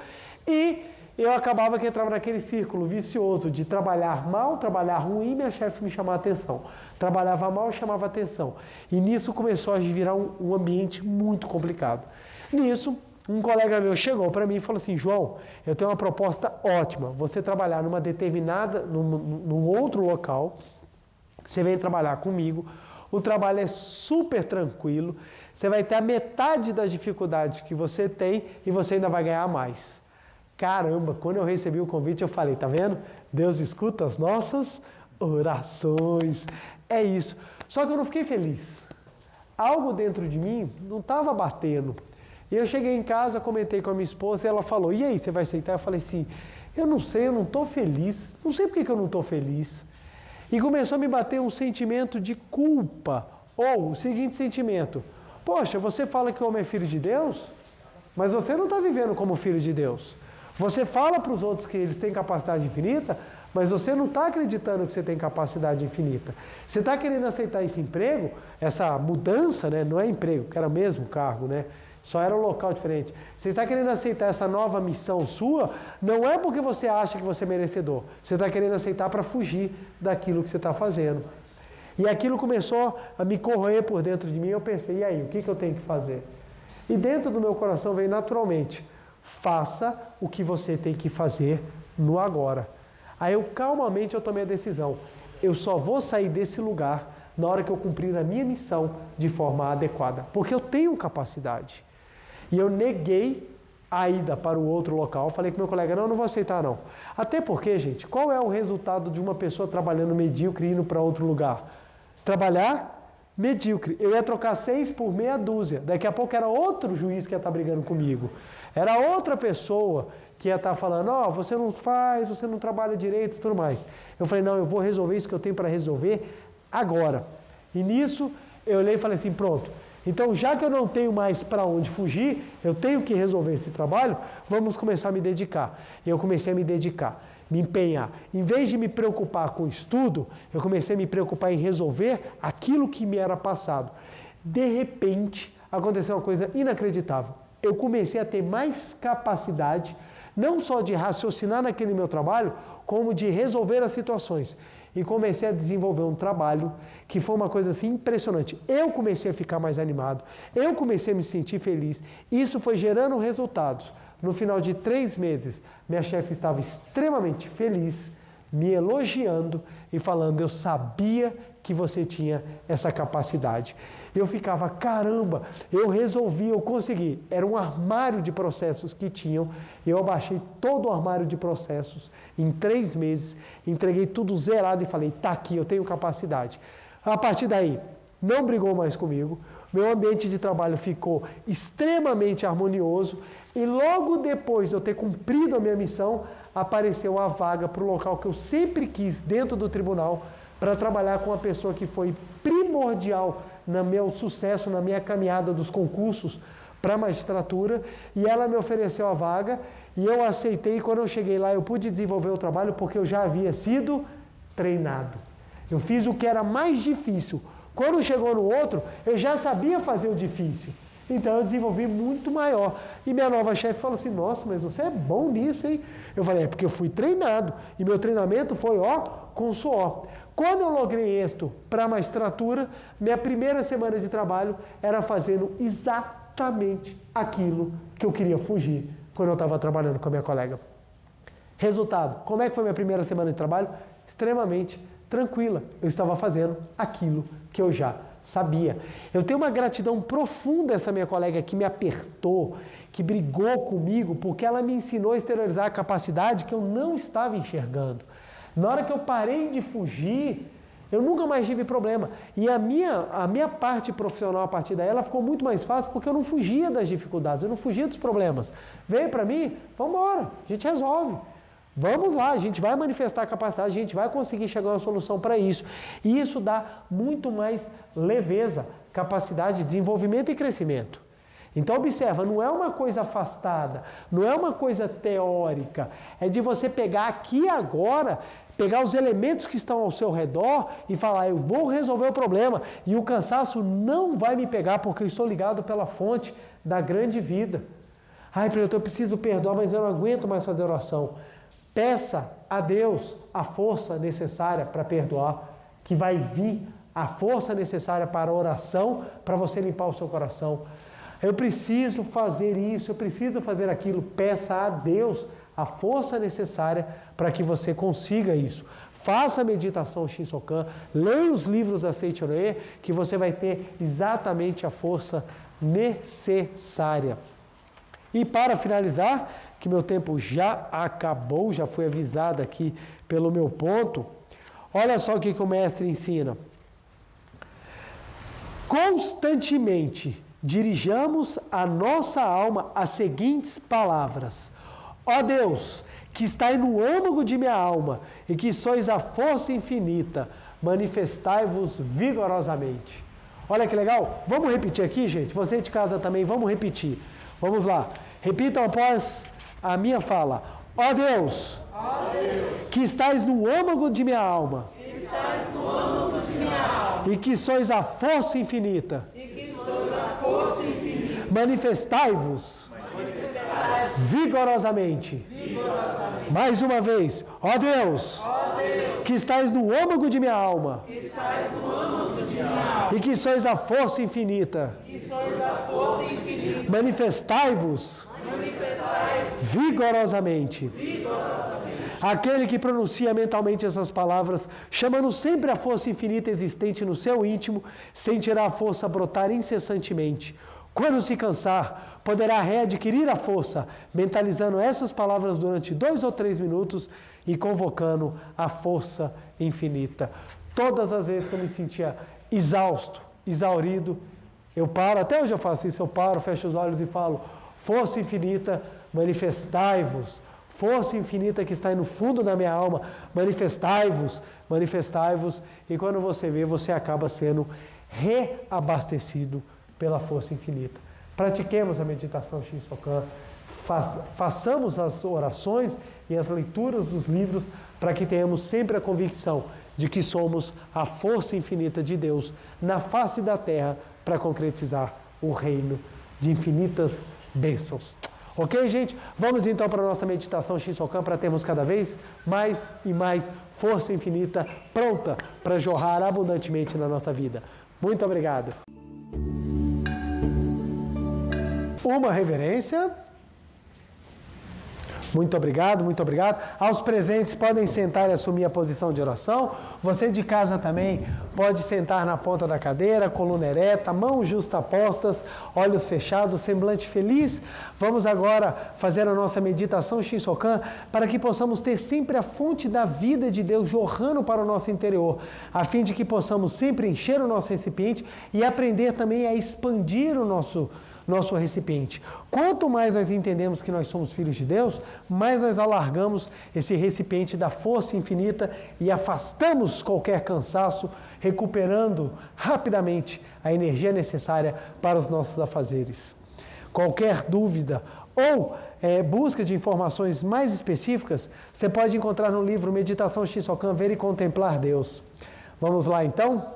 E eu acabava que entrava naquele círculo vicioso de trabalhar mal, trabalhar ruim, minha chefe me chamava atenção. Trabalhava mal, chamava atenção. E nisso começou a virar um ambiente muito complicado. Nisso, um colega meu chegou para mim e falou assim, João, eu tenho uma proposta ótima, você trabalhar num outro local, você vem trabalhar comigo, o trabalho é super tranquilo, você vai ter a metade das dificuldades que você tem e você ainda vai ganhar mais. Caramba, quando eu recebi o convite eu falei, tá vendo? Deus escuta as nossas orações, é isso. Só que eu não fiquei feliz. Algo dentro de mim não estava batendo. E eu cheguei em casa, comentei com a minha esposa e ela falou, e aí, você vai aceitar? Eu falei assim, eu não sei, eu não estou feliz, não sei por que eu não estou feliz. E começou a me bater um sentimento de culpa, ou o seguinte sentimento, poxa, você fala que o homem é filho de Deus, mas você não está vivendo como filho de Deus. Você fala para os outros que eles têm capacidade infinita, mas você não está acreditando que você tem capacidade infinita. Você está querendo aceitar esse emprego, essa mudança, né? Não é emprego, que era o mesmo cargo, né? Só era um local diferente. Você está querendo aceitar essa nova missão sua, não é porque você acha que você é merecedor. Você está querendo aceitar para fugir daquilo que você está fazendo. E aquilo começou a me corroer por dentro de mim. Eu pensei, e aí, o que eu tenho que fazer? E dentro do meu coração veio naturalmente, faça o que você tem que fazer no agora. Aí calmamente eu tomei a decisão. Eu só vou sair desse lugar na hora que eu cumprir a minha missão de forma adequada. Porque eu tenho capacidade. E eu neguei a ida para o outro local. Falei com meu colega, não vou aceitar não. Até porque, gente, qual é o resultado de uma pessoa trabalhando medíocre e indo para outro lugar? Trabalhar medíocre. Eu ia trocar 6 por meia dúzia. Daqui a pouco era outro juiz que ia estar brigando comigo. Era outra pessoa que ia estar falando, você não faz, você não trabalha direito e tudo mais. Eu falei, não, eu vou resolver isso que eu tenho para resolver agora. E nisso, eu olhei e falei assim, pronto. Então, já que eu não tenho mais para onde fugir, eu tenho que resolver esse trabalho, vamos começar a me dedicar. E eu comecei a me dedicar, me empenhar. Em vez de me preocupar com o estudo, eu comecei a me preocupar em resolver aquilo que me era passado. De repente, aconteceu uma coisa inacreditável. Eu comecei a ter mais capacidade, não só de raciocinar naquele meu trabalho, como de resolver as situações. E comecei a desenvolver um trabalho que foi uma coisa assim impressionante. Eu comecei a ficar mais animado, eu comecei a me sentir feliz. Isso foi gerando resultados. No final de 3 meses, minha chefe estava extremamente feliz, me elogiando e falando, eu sabia que você tinha essa capacidade. Eu ficava, caramba, eu resolvi, eu consegui. Era um armário de processos que tinham. Eu abaixei todo o armário de processos em 3 meses, entreguei tudo zerado e falei, tá aqui, eu tenho capacidade. A partir daí, não brigou mais comigo, meu ambiente de trabalho ficou extremamente harmonioso e logo depois de eu ter cumprido a minha missão, apareceu a vaga para o local que eu sempre quis dentro do tribunal para trabalhar com uma pessoa que foi primordial no meu sucesso, na minha caminhada dos concursos para a magistratura, e ela me ofereceu a vaga, e eu aceitei, e quando eu cheguei lá, eu pude desenvolver o trabalho, porque eu já havia sido treinado. Eu fiz o que era mais difícil. Quando chegou no outro, eu já sabia fazer o difícil. Então, eu desenvolvi muito maior. E minha nova chefe falou assim, nossa, mas você é bom nisso, hein? Eu falei, é porque eu fui treinado, e meu treinamento foi, com suor. Quando eu logrei êxito para a magistratura, minha primeira semana de trabalho era fazendo exatamente exatamente aquilo que eu queria fugir quando eu estava trabalhando com a minha colega. Resultado, como é que foi minha primeira semana de trabalho? Extremamente tranquila. Eu estava fazendo aquilo que eu já sabia. Eu tenho uma gratidão profunda a essa minha colega que me apertou, que brigou comigo, porque ela me ensinou a exteriorizar a capacidade que eu não estava enxergando. Na hora que eu parei de fugir, eu nunca mais tive problema. E a minha parte profissional a partir daí, ela ficou muito mais fácil porque eu não fugia das dificuldades, eu não fugia dos problemas. Veio para mim, vamos embora, a gente resolve. Vamos lá, a gente vai manifestar a capacidade, a gente vai conseguir chegar a uma solução para isso. E isso dá muito mais leveza, capacidade de desenvolvimento e crescimento. Então observa, não é uma coisa afastada, não é uma coisa teórica, é de você pegar aqui agora, pegar os elementos que estão ao seu redor e falar, eu vou resolver o problema e o cansaço não vai me pegar porque eu estou ligado pela fonte da grande vida. Ai, eu preciso perdoar, mas eu não aguento mais fazer oração. Peça a Deus a força necessária para perdoar, que vai vir a força necessária para a oração, para você limpar o seu coração. Eu preciso fazer isso, eu preciso fazer aquilo. Peça a Deus a força necessária para que você consiga isso. Faça a meditação Shinsokan, leia os livros da Seiichi Noe, que você vai ter exatamente a força necessária. E para finalizar, que meu tempo já acabou, já fui avisado aqui pelo meu ponto, olha só o que o mestre ensina. Constantemente dirijamos a nossa alma as seguintes palavras: ó Deus, que estai no âmago de minha alma e que sois a força infinita, manifestai-vos vigorosamente. Olha que legal, vamos repetir aqui, gente? Você de casa também, vamos repetir. Vamos lá, repitam após a minha fala. Ó Deus, que estais no âmago de minha alma, e que sois a força infinita, manifestai-vos vigorosamente. Mais uma vez, ó Deus, que estais no âmago de minha alma, e que sois a força infinita, manifestai-vos vigorosamente. Aquele que pronuncia mentalmente essas palavras, chamando sempre a força infinita existente no seu íntimo, sentirá a força brotar incessantemente. Quando se cansar, poderá readquirir a força, mentalizando essas palavras durante 2 ou 3 minutos e convocando a força infinita. Todas as vezes que eu me sentia exausto, exaurido, eu paro, até hoje eu faço isso, eu paro, fecho os olhos e falo: força infinita, manifestai-vos. Força infinita que está aí no fundo da minha alma, manifestai-vos, manifestai-vos. E quando você vê, você acaba sendo reabastecido pela força infinita. Pratiquemos a meditação Shinsokan, façamos as orações e as leituras dos livros para que tenhamos sempre a convicção de que somos a força infinita de Deus na face da terra para concretizar o reino de infinitas bênçãos. Ok, gente? Vamos então para a nossa meditação Shinsokan para termos cada vez mais e mais força infinita pronta para jorrar abundantemente na nossa vida. Muito obrigado. Uma reverência. Muito obrigado, muito obrigado. Aos presentes, podem sentar e assumir a posição de oração. Você de casa também pode sentar na ponta da cadeira, coluna ereta, mãos justapostas, olhos fechados, semblante feliz. Vamos agora fazer a nossa meditação Shinsokan para que possamos ter sempre a fonte da vida de Deus jorrando para o nosso interior, a fim de que possamos sempre encher o nosso recipiente e aprender também a expandir o nosso recipiente. Quanto mais nós entendemos que nós somos filhos de Deus, mais nós alargamos esse recipiente da força infinita e afastamos qualquer cansaço, recuperando rapidamente a energia necessária para os nossos afazeres. Qualquer dúvida ou busca de informações mais específicas, você pode encontrar no livro Meditação Shinsokan, Ver e Contemplar Deus. Vamos lá então?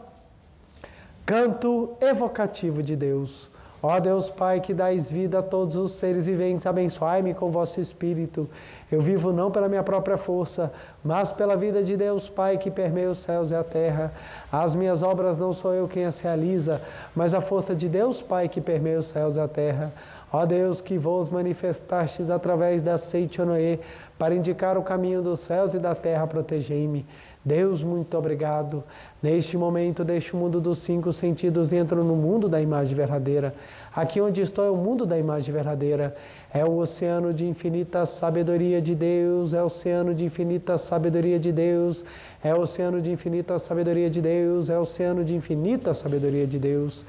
Canto evocativo de Deus. Ó Deus Pai, que dais vida a todos os seres viventes, abençoai-me com vosso Espírito. Eu vivo não pela minha própria força, mas pela vida de Deus Pai, que permeia os céus e a terra. As minhas obras não sou eu quem as realiza, mas a força de Deus Pai, que permeia os céus e a terra. Ó Deus, que vos manifestastes através da seite Noé, para indicar o caminho dos céus e da terra, protegei-me. Deus, muito obrigado. Neste momento, deste mundo dos 5 sentidos, entro no mundo da imagem verdadeira. Aqui onde estou é o mundo da imagem verdadeira. É o oceano de infinita sabedoria de Deus, é o oceano de infinita sabedoria de Deus, é o oceano de infinita sabedoria de Deus, é o oceano de infinita sabedoria de Deus.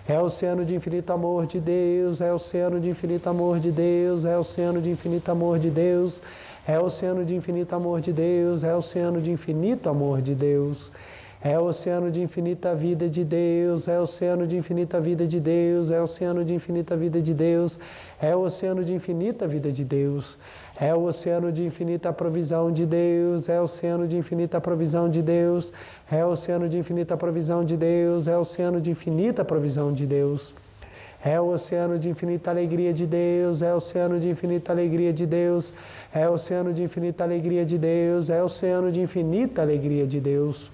É o oceano de infinito amor de Deus, é o oceano de infinito amor de Deus, é o oceano de infinito amor de Deus, é o oceano de infinito amor de Deus, é o oceano de infinito amor de Deus. É o oceano de infinita vida de Deus, é o oceano de infinita vida de Deus, é o oceano de infinita vida de Deus, é o oceano de infinita vida de Deus, é o oceano de infinita provisão de Deus, é o oceano de infinita provisão de Deus, é o oceano de infinita provisão de Deus, é o oceano de infinita provisão de Deus. É o oceano de infinita alegria de Deus, é o oceano de infinita alegria de Deus, é o oceano de infinita alegria de Deus, é o oceano de infinita alegria de Deus.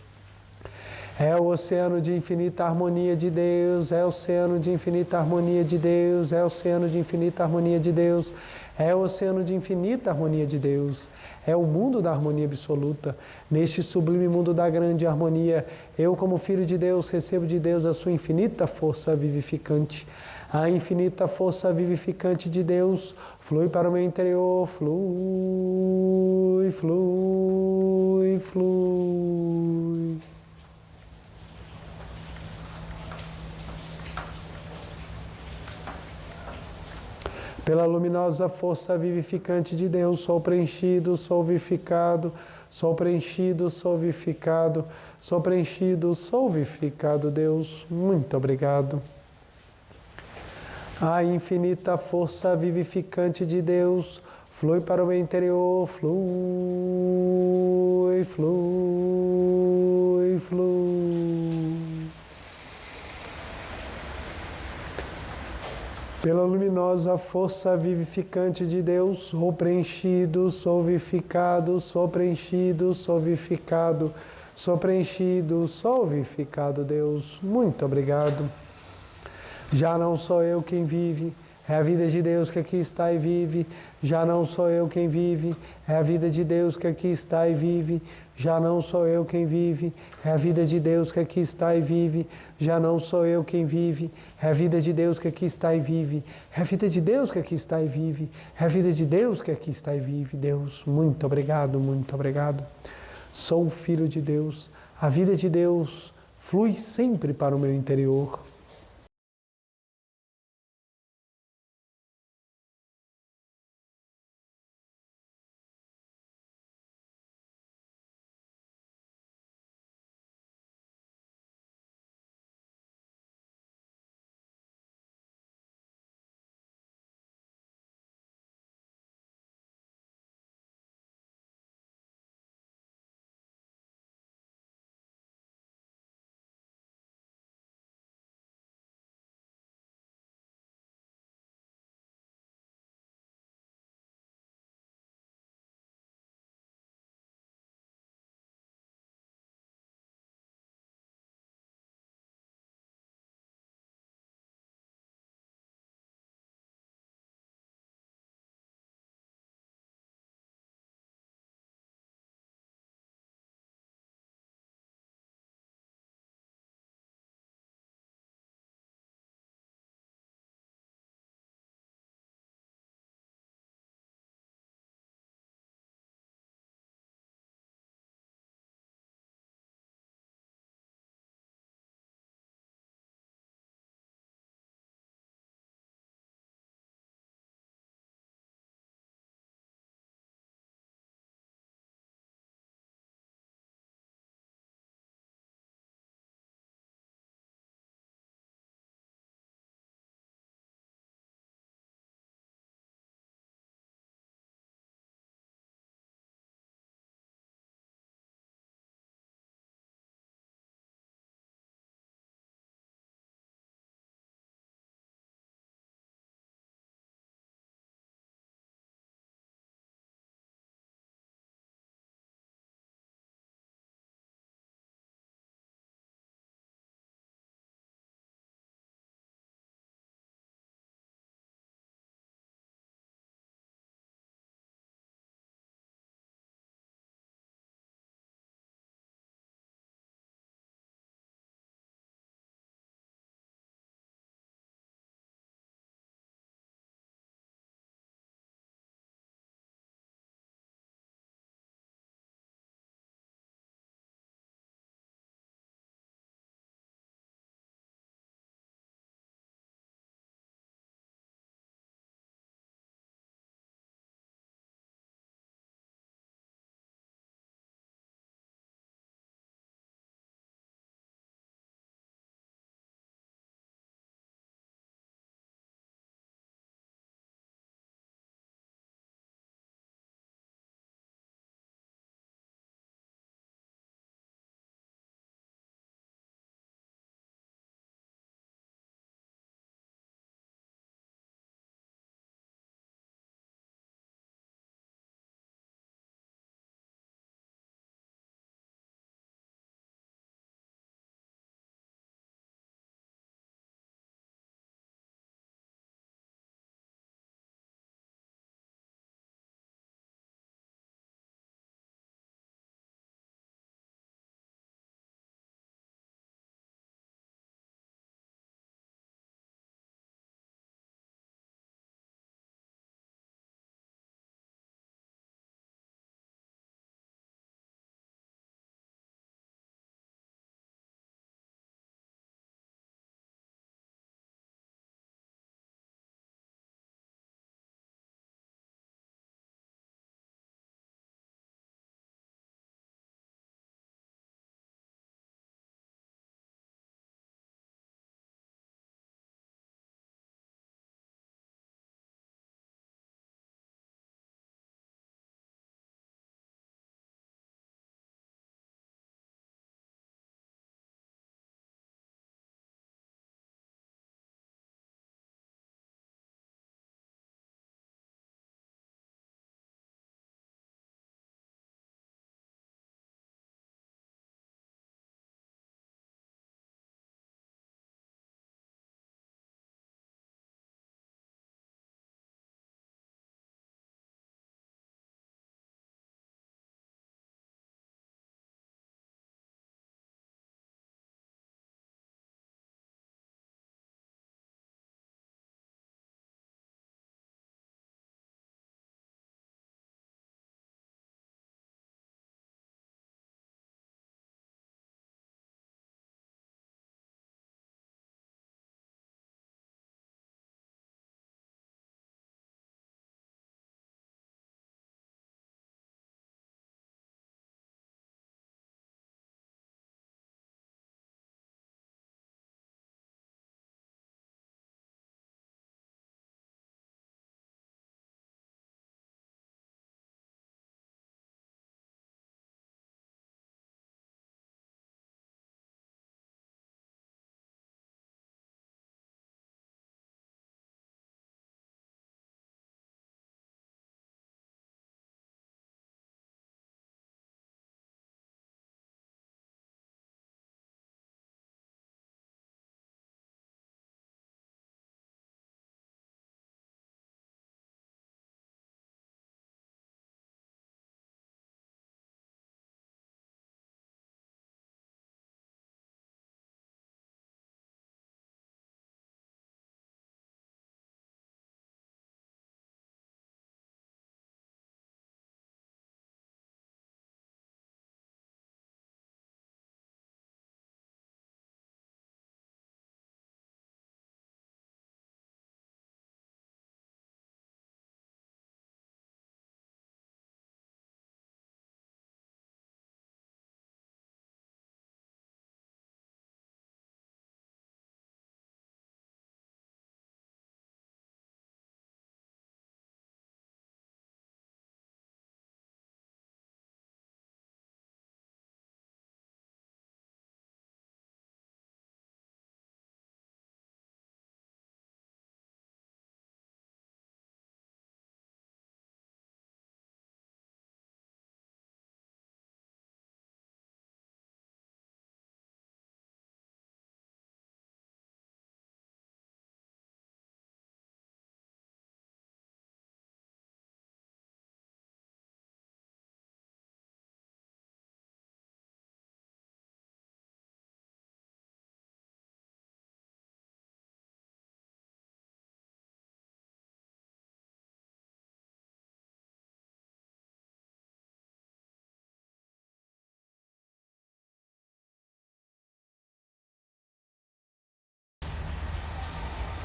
É o oceano de infinita harmonia de Deus, é o oceano de infinita harmonia de Deus, é o oceano de infinita harmonia de Deus, é o oceano de infinita harmonia de Deus. É o mundo da harmonia absoluta. Neste sublime mundo da grande harmonia, eu, como filho de Deus, recebo de Deus a sua infinita força vivificante. A infinita força vivificante de Deus flui para o meu interior, flui, flui, flui. Pela luminosa força vivificante de Deus, sou preenchido, sou vivificado, sou preenchido, sou vivificado, sou preenchido, sou vivificado, Deus. Muito obrigado. A infinita força vivificante de Deus flui para o meu interior, flui, flui, flui. Pela luminosa força vivificante de Deus, sou preenchido, sou vivificado, sou preenchido, sou vivificado, sou preenchido, sou vivificado, Deus. Muito obrigado. Já não sou eu quem vive, é a vida de Deus que aqui está e vive. Já não sou eu quem vive, é a vida de Deus que aqui está e vive. Já não sou eu quem vive, é a vida de Deus que aqui está e vive. Já não sou eu quem vive, é a vida de Deus que aqui está e vive. É a vida de Deus que aqui está e vive. É a vida de Deus que aqui está e vive. Deus, muito obrigado, muito obrigado. Sou um filho de Deus. A vida de Deus flui sempre para o meu interior.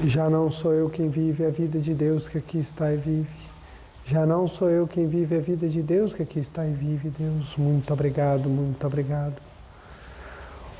Já não sou eu quem vive a vida de Deus que aqui está e vive. Já não sou eu quem vive a vida de Deus que aqui está e vive, Deus. Muito obrigado, muito obrigado.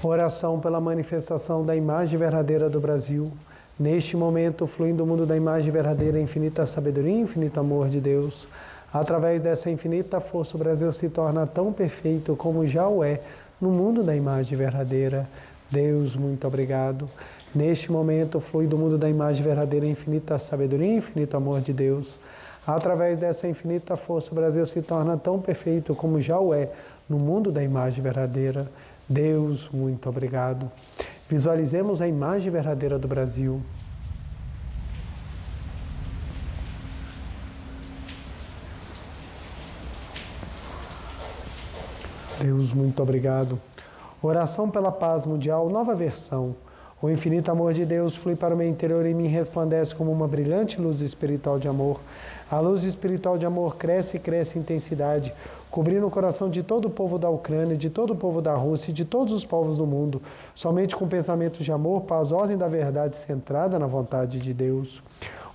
Oração pela manifestação da imagem verdadeira do Brasil. Neste momento, fluindo do mundo da imagem verdadeira, infinita sabedoria, infinito amor de Deus. Através dessa infinita força, o Brasil se torna tão perfeito como já o é no mundo da imagem verdadeira. Deus, muito obrigado. Neste momento, flui do mundo da imagem verdadeira, infinita sabedoria, infinito amor de Deus. Através dessa infinita força, o Brasil se torna tão perfeito como já o é no mundo da imagem verdadeira. Deus, muito obrigado. Visualizemos a imagem verdadeira do Brasil. Deus, muito obrigado. Oração pela paz mundial, nova versão. O infinito amor de Deus flui para o meu interior e me resplandece como uma brilhante luz espiritual de amor. A luz espiritual de amor cresce e cresce em intensidade, cobrindo o coração de todo o povo da Ucrânia, de todo o povo da Rússia e de todos os povos do mundo, somente com pensamentos de amor, paz, ordem da verdade centrada na vontade de Deus.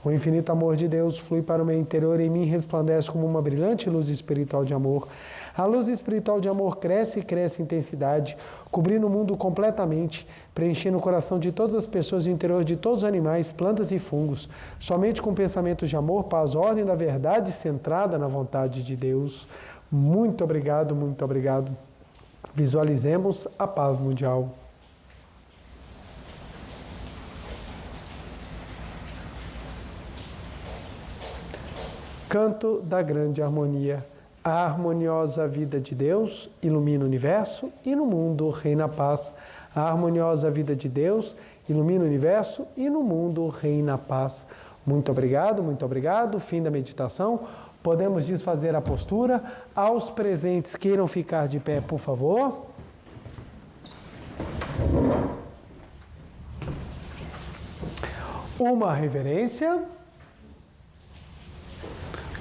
O infinito amor de Deus flui para o meu interior e em mim resplandece como uma brilhante luz espiritual de amor. A luz espiritual de amor cresce e cresce em intensidade, cobrindo o mundo completamente, preenchendo o coração de todas as pessoas e o interior de todos os animais, plantas e fungos, somente com pensamentos de amor, paz, ordem da verdade centrada na vontade de Deus. Muito obrigado, muito obrigado. Visualizemos a paz mundial. Canto da grande harmonia. A harmoniosa vida de Deus ilumina o universo e no mundo reina a paz. A harmoniosa vida de Deus ilumina o universo e no mundo reina a paz. Muito obrigado, muito obrigado. Fim da meditação. Podemos desfazer a postura. Aos presentes queiram ficar de pé, por favor. Uma reverência.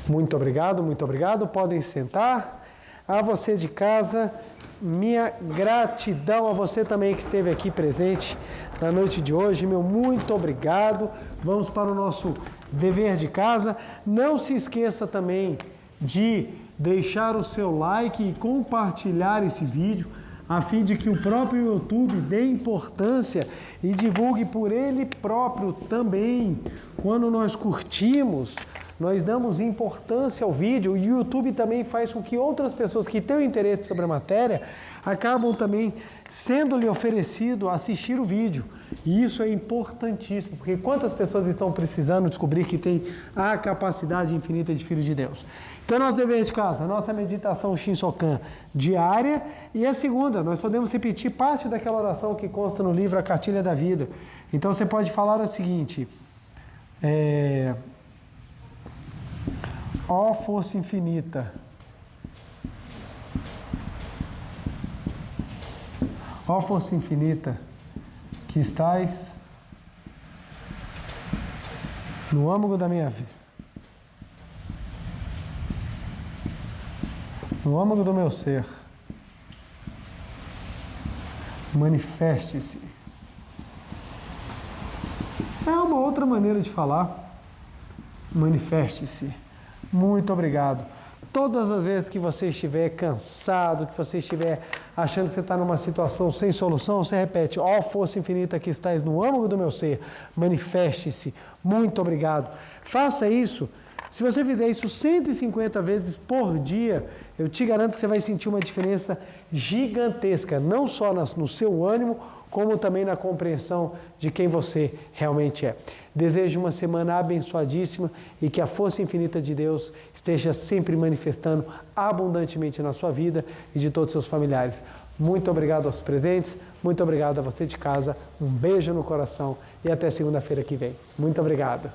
Muito obrigado, muito obrigado. Podem sentar. A você de casa, minha gratidão. A você também que esteve aqui presente na noite de hoje, meu muito obrigado. Vamos para o nosso dever de casa. Não se esqueça também de deixar o seu like e compartilhar esse vídeo, a fim de que o próprio YouTube dê importância e divulgue por ele próprio também. Quando nós curtimos, nós damos importância ao vídeo e o YouTube também faz com que outras pessoas que têm interesse sobre a matéria acabam também sendo-lhe oferecido assistir o vídeo. E isso é importantíssimo, porque quantas pessoas estão precisando descobrir que tem a capacidade infinita de filhos de Deus. Então, nosso dever de casa, a nossa meditação Shinsokan diária e a segunda, nós podemos repetir parte daquela oração que consta no livro A Cartilha da Vida. Então, você pode falar o seguinte: ó força infinita, ó força infinita, que estás no âmago da minha vida, no âmago do meu ser, manifeste-se. É uma outra maneira de falar. Manifeste-se. Muito obrigado. Todas as vezes que você estiver cansado, que você estiver achando que você está numa situação sem solução, você repete: ó força infinita que estás no âmago do meu ser, manifeste-se. Muito obrigado. Faça isso. Se você fizer isso 150 vezes por dia, eu te garanto que você vai sentir uma diferença gigantesca, não só no seu ânimo, como também na compreensão de quem você realmente é. Desejo uma semana abençoadíssima e que a força infinita de Deus esteja sempre manifestando abundantemente na sua vida e de todos os seus familiares. Muito obrigado aos presentes, muito obrigado a você de casa, um beijo no coração e até segunda-feira que vem. Muito obrigado.